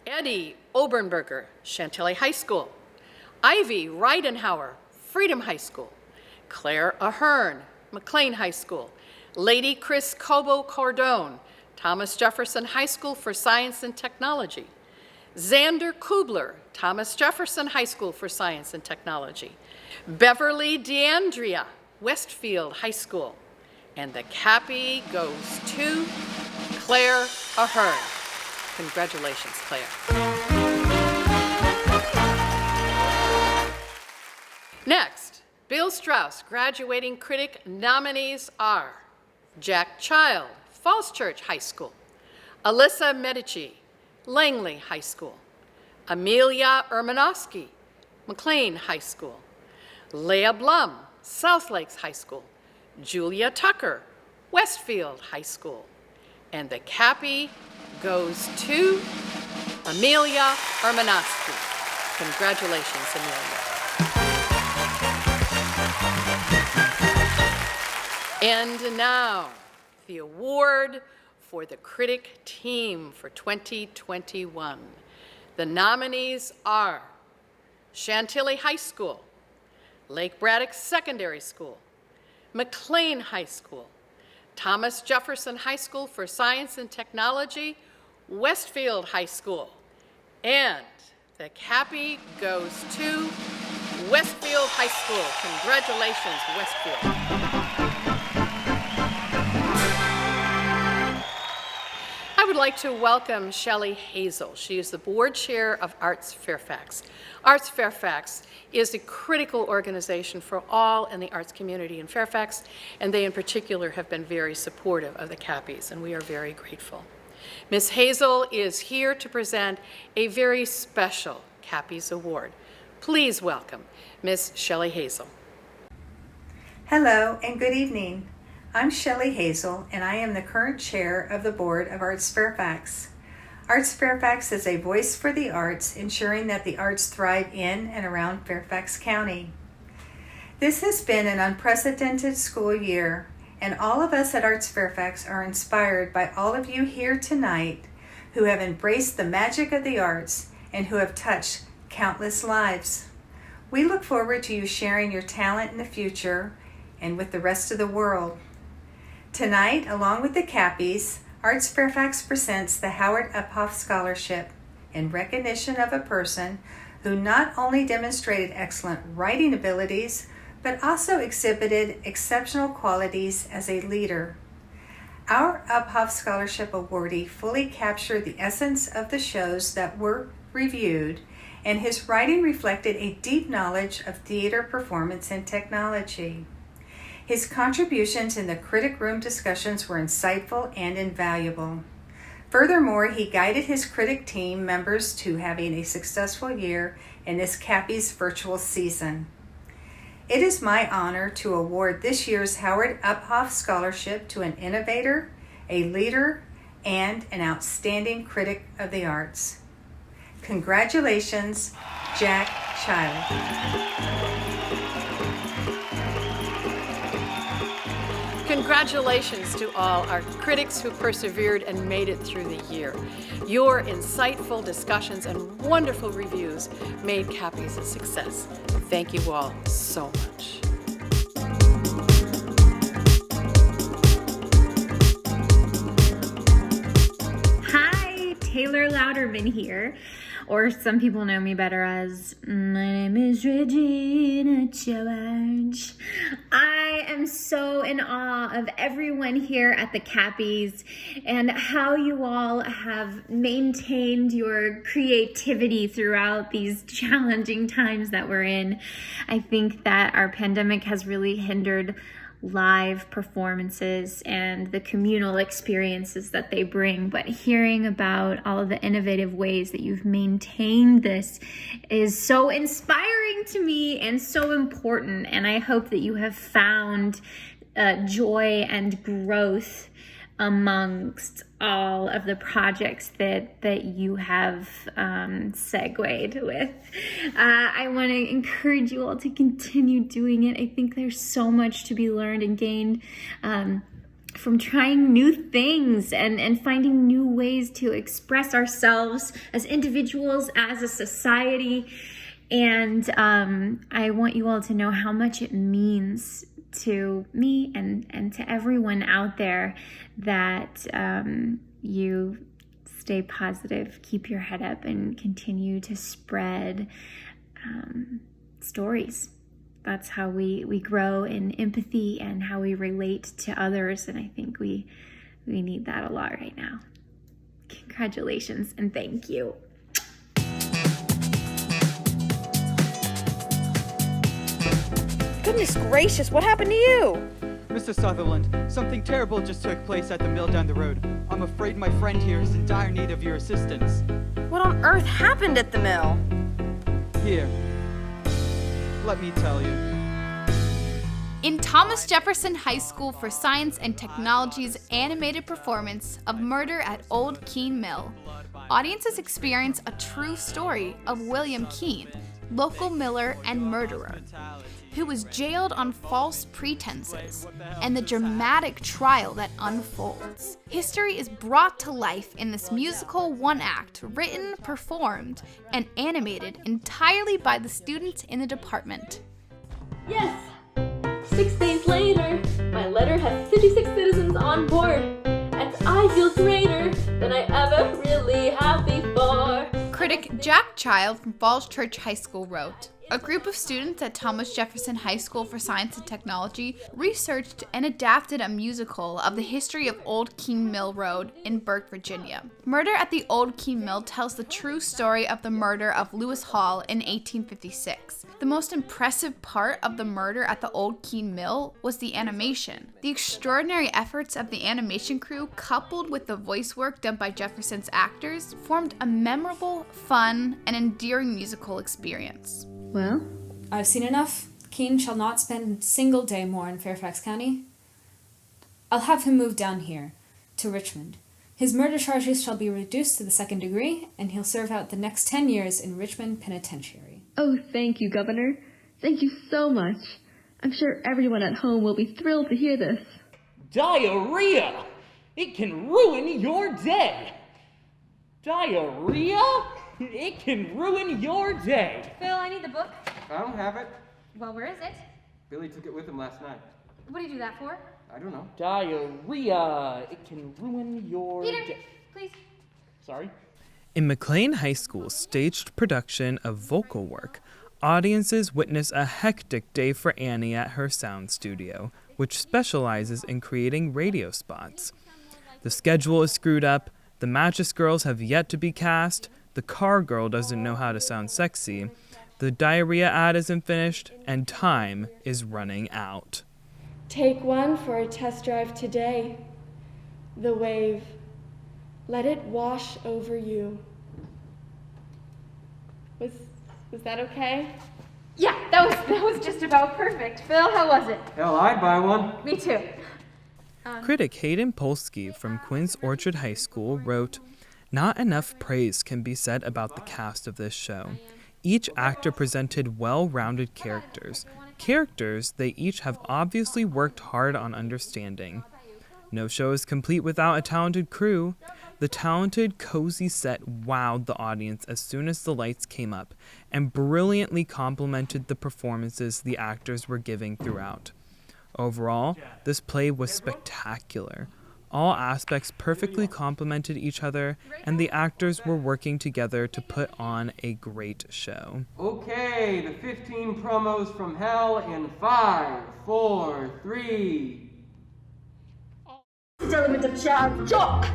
Eddie Oberberger, Chantilly High School, Ivy Reidenhauer, Freedom High School, Claire Ahern, McLean High School, Lady Chris Cobo Cordone, Thomas Jefferson High School for Science and Technology, Xander Kubler, Thomas Jefferson High School for Science and Technology, Beverly DeAndrea, Westfield High School, and the Cappy goes to Claire Ahern. Congratulations, Claire. Next, Bill Strauss graduating critic nominees are Jack Child, Falls Church High School; Alyssa Medici, Langley High School; Amelia Ermanowski, McLean High School; Leah Blum, South Lakes High School; Julia Tucker, Westfield High School. And the Cappy goes to Amelia Ermanowski. Congratulations, Amelia. And now, the award for the Critic team for 2021. The nominees are Chantilly High School, Lake Braddock Secondary School, McLean High School, Thomas Jefferson High School for Science and Technology, Westfield High School. And the Cappy goes to Westfield High School. Congratulations, Westfield. I would like to welcome Shelley Hazel. She is the board chair of Arts Fairfax. Arts Fairfax is a critical organization for all in the arts community in Fairfax, and they in particular have been very supportive of the Cappies, and we are very grateful. Ms. Hazel is here to present a very special Cappies Award. Please welcome Ms. Shelley Hazel. Hello and good evening. I'm Shelley Hazel, and I am the current chair of the board of Arts Fairfax. Arts Fairfax is a voice for the arts, ensuring that the arts thrive in and around Fairfax County. This has been an unprecedented school year, and all of us at Arts Fairfax are inspired by all of you here tonight who have embraced the magic of the arts and who have touched countless lives. We look forward to you sharing your talent in the future and with the rest of the world. Tonight, along with the Cappies, Arts Fairfax presents the Howard Uphoff Scholarship in recognition of a person who not only demonstrated excellent writing abilities, but also exhibited exceptional qualities as a leader. Our Uphoff Scholarship awardee fully captured the essence of the shows that were reviewed, and his writing reflected a deep knowledge of theater performance and technology. His contributions in the Critic Room discussions were insightful and invaluable. Furthermore, he guided his Critic team members to having a successful year in this Cappies virtual season. It is my honor to award this year's Howard Uphoff Scholarship to an innovator, a leader, and an outstanding critic of the arts. Congratulations, Jack Child. Congratulations to all our critics who persevered and made it through the year. Your insightful discussions and wonderful reviews made Cappies a success. Thank you all so much. Hi, Taylor Louderman here, or some people know me better as my name is Regina George. I am so in awe of everyone here at the Cappies and how you all have maintained your creativity throughout these challenging times that we're in. I think that our pandemic has really hindered live performances and the communal experiences that they bring, but hearing about all of the innovative ways that you've maintained this is so inspiring to me and so important, and I hope that you have found joy and growth amongst all of the projects that you have segued with. I want to encourage you all to continue doing it. I think there's so much to be learned and gained from trying new things and finding new ways to express ourselves as individuals, as a society. And I want you all to know how much it means to me and to everyone out there that you stay positive, keep your head up, and continue to spread stories. That's how we grow in empathy and how we relate to others, and I think we We need that a lot right now. Congratulations and thank you. Goodness gracious, what happened to you? Mr. Sutherland, something terrible just took place at the mill down the road. I'm afraid my friend here is in dire need of your assistance. What on earth happened at the mill? Here, let me tell you. In Thomas Jefferson High School for Science and Technology's animated performance of Murder at Old Keene Mill, audiences experience a true story of William Keene, local miller and murderer, who was jailed on false pretenses, and the dramatic trial that unfolds. History is brought to life in this musical one-act, written, performed, and animated entirely by the students in the department. Yes! 6 days later, my letter has 56 citizens on board, and I feel greater than I ever really have before. Critic Jack Child from Falls Church High School wrote, "A group of students at Thomas Jefferson High School for Science and Technology researched and adapted a musical of the history of Old Keene Mill Road in Burke, Virginia. Murder at the Old Keene Mill tells the true story of the murder of Lewis Hall in 1856. The most impressive part of the murder at the Old Keene Mill was the animation. The extraordinary efforts of the animation crew, coupled with the voice work done by Jefferson's actors, formed a memorable, fun, and endearing musical experience." Well, I've seen enough. Keene shall not spend a single day more in Fairfax County. I'll have him move down here, to Richmond. His murder charges shall be reduced to the 2nd degree, and he'll serve out the next 10 years in Richmond Penitentiary. Oh, thank you, Governor. Thank you so much. I'm sure everyone at home will be thrilled to hear this. Diarrhea! It can ruin your day! Diarrhea? It can ruin your day! Phil, I need the book. I don't have it. Well, where is it? Billy took it with him last night. What do you do that for? I don't know. Diarrhea! It can ruin your Peter, day. please. Sorry? In McLean High School's staged production of vocal work, audiences witness a hectic day for Annie at her sound studio, which specializes in creating radio spots. The schedule is screwed up, the Mattress Girls have yet to be cast, the car girl doesn't know how to sound sexy, the diarrhea ad isn't finished, and time is running out. Take one for a test drive today. The wave. Let it wash over you. Was that okay? Yeah, that was just about perfect. Phil, how was it? Hell, I'd buy one. Me too. Critic Hayden Polsky from Quince Orchard High School wrote, "Not enough praise can be said about the cast of this show. Each actor presented well-rounded characters they each have obviously worked hard on understanding. No show is complete without a talented crew. The talented, cozy set wowed the audience as soon as the lights came up and brilliantly complemented the performances the actors were giving throughout. Overall, this play was spectacular. All aspects perfectly complemented each other, and the actors were working together to put on a great show." Okay, the 15 promos from hell in 5, 4, 3. This element of chance. Jock!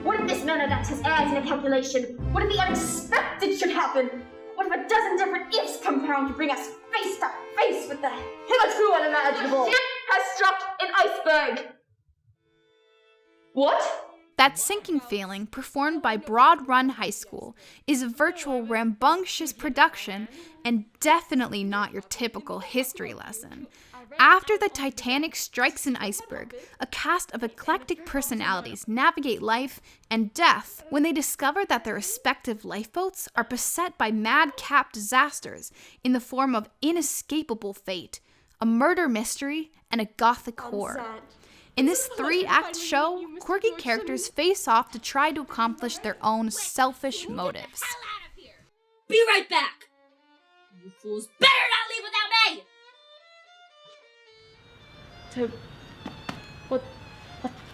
What if this man adapts his heirs in a calculation? What if the unexpected should happen? What if a dozen different ifs compound to bring us face to face with the hitherto unimaginable? The ship has struck an iceberg! What? That sinking feeling, performed by Broad Run High School, is a virtual rambunctious production and definitely not your typical history lesson. After the Titanic strikes an iceberg, a cast of eclectic personalities navigate life and death when they discover that their respective lifeboats are beset by madcap disasters in the form of inescapable fate, a murder mystery, and a gothic horror. In this 3-act show, quirky characters face off to try to accomplish their own selfish motives. Be right back! You fools better not leave without me!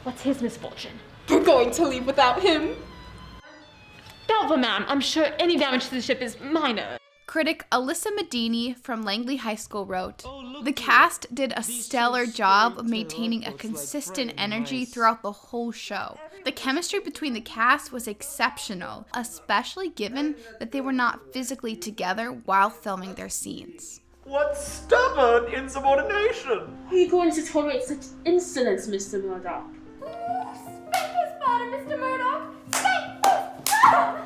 What's his misfortune? We're going to leave without him! Doubtful, ma'am. I'm sure any damage to the ship is minor. Critic Alyssa Medini from Langley High School wrote, "The cast did a stellar job of maintaining a consistent energy throughout the whole show. The chemistry between the cast was exceptional, especially given that they were not physically together while filming their scenes." What stubborn insubordination! Are you going to tolerate such insolence, Mr. Murdoch? Speak his bottom, Mr. Murdoch! Speak his bottom!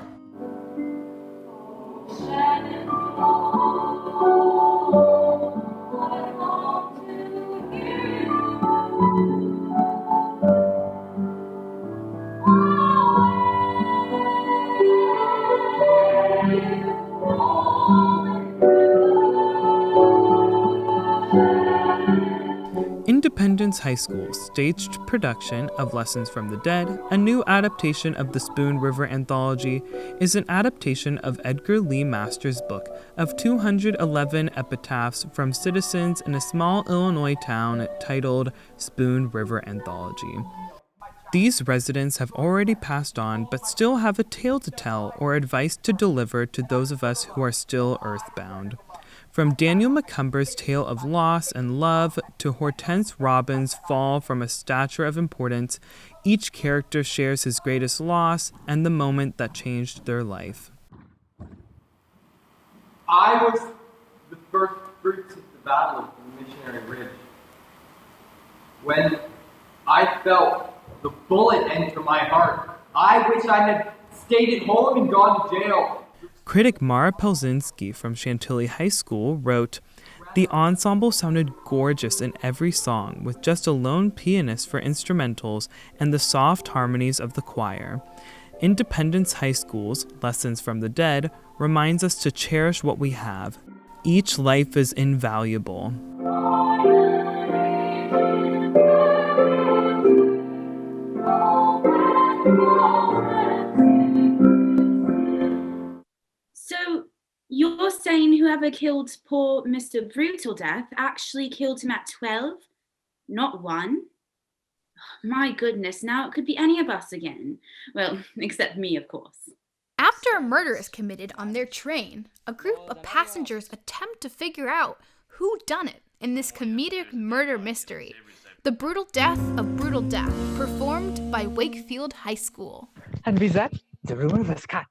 Independence High School's staged production of Lessons from the Dead, a new adaptation of the Spoon River Anthology, is an adaptation of Edgar Lee Masters' book of 211 epitaphs from citizens in a small Illinois town titled Spoon River Anthology. These residents have already passed on but still have a tale to tell or advice to deliver to those of us who are still earthbound. From Daniel Macumber's tale of loss and love to Hortense Robbins' fall from a stature of importance, each character shares his greatest loss and the moment that changed their life. I was the first fruits of the battle of the Missionary Ridge. When I felt the bullet enter my heart, I wish I had stayed at home and gone to jail. Critic Mara Pelzinski from Chantilly High School wrote, "The ensemble sounded gorgeous in every song, with just a lone pianist for instrumentals and the soft harmonies of the choir. Independence High School's Lessons from the Dead reminds us to cherish what we have. Each life is invaluable." So, you're saying whoever killed poor Mr. Brutal Death actually killed him at 12, not 1? My goodness, now it could be any of us again. Well, except me, of course. After a murder is committed on their train, a group of passengers attempt to figure out who done it in this comedic murder mystery. The Brutal Death of Brutal Death, performed by Wakefield High School. And with that, the rumor was cut.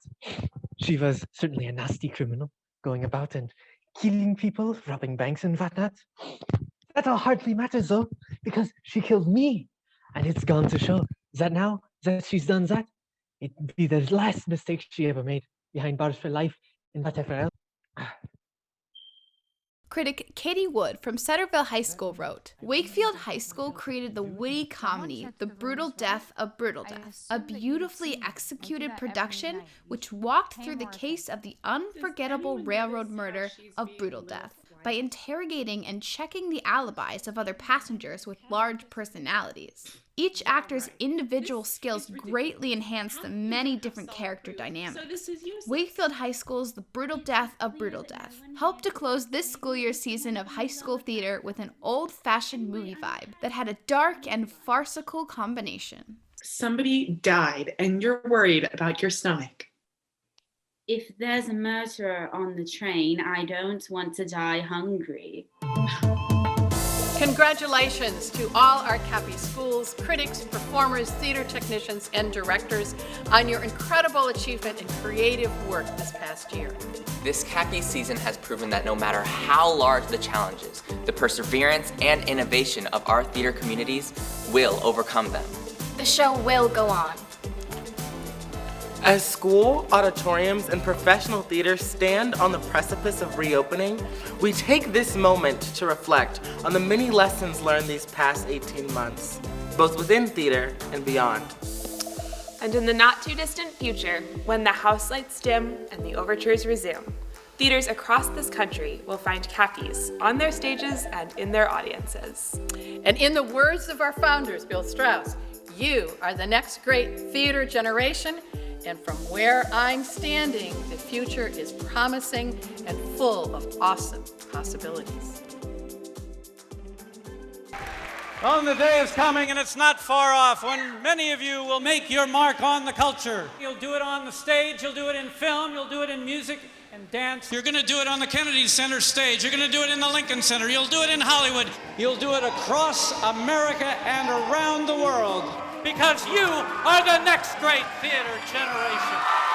She was certainly a nasty criminal, going about and killing people, robbing banks and whatnot. That all hardly matters though, because she killed me. And it's gone to show that now that she's done that, it'd be the last mistake she ever made, behind bars for life and whatever else. Critic Katie Wood from Centerville High School wrote, "Wakefield High School created the witty comedy, The Brutal Death of Brutal Death, a beautifully executed production which walked through the case of the unforgettable railroad murder of Brutal Death by interrogating and checking the alibis of other passengers with large personalities. Each actor's individual skills greatly enhanced the many different character dynamics. Wakefield High School's The Brutal Death of Brutal Death helped to close this school year season of high school theater with an old-fashioned movie vibe that had a dark and farcical combination." Somebody died and you're worried about your stomach. If there's a murderer on the train, I don't want to die hungry. Congratulations to all our Cappies schools, critics, performers, theater technicians, and directors on your incredible achievement and creative work this past year. This Cappies season has proven that no matter how large the challenges, the perseverance and innovation of our theater communities will overcome them. The show will go on. As school, auditoriums, and professional theaters stand on the precipice of reopening, we take this moment to reflect on the many lessons learned these past 18 months, both within theater and beyond. And in the not-too-distant future, when the house lights dim and the overtures resume, theaters across this country will find Cappies on their stages and in their audiences. And in the words of our founders, Bill Strauss, you are the next great theater generation. And from where I'm standing, the future is promising and full of awesome possibilities. Well, the day is coming, and it's not far off, when many of you will make your mark on the culture. You'll do it on the stage, you'll do it in film, you'll do it in music, and dance. You're going to do it on the Kennedy Center stage. You're going to do it in the Lincoln Center. You'll do it in Hollywood. You'll do it across America and around the world. Because you are the next great theater generation.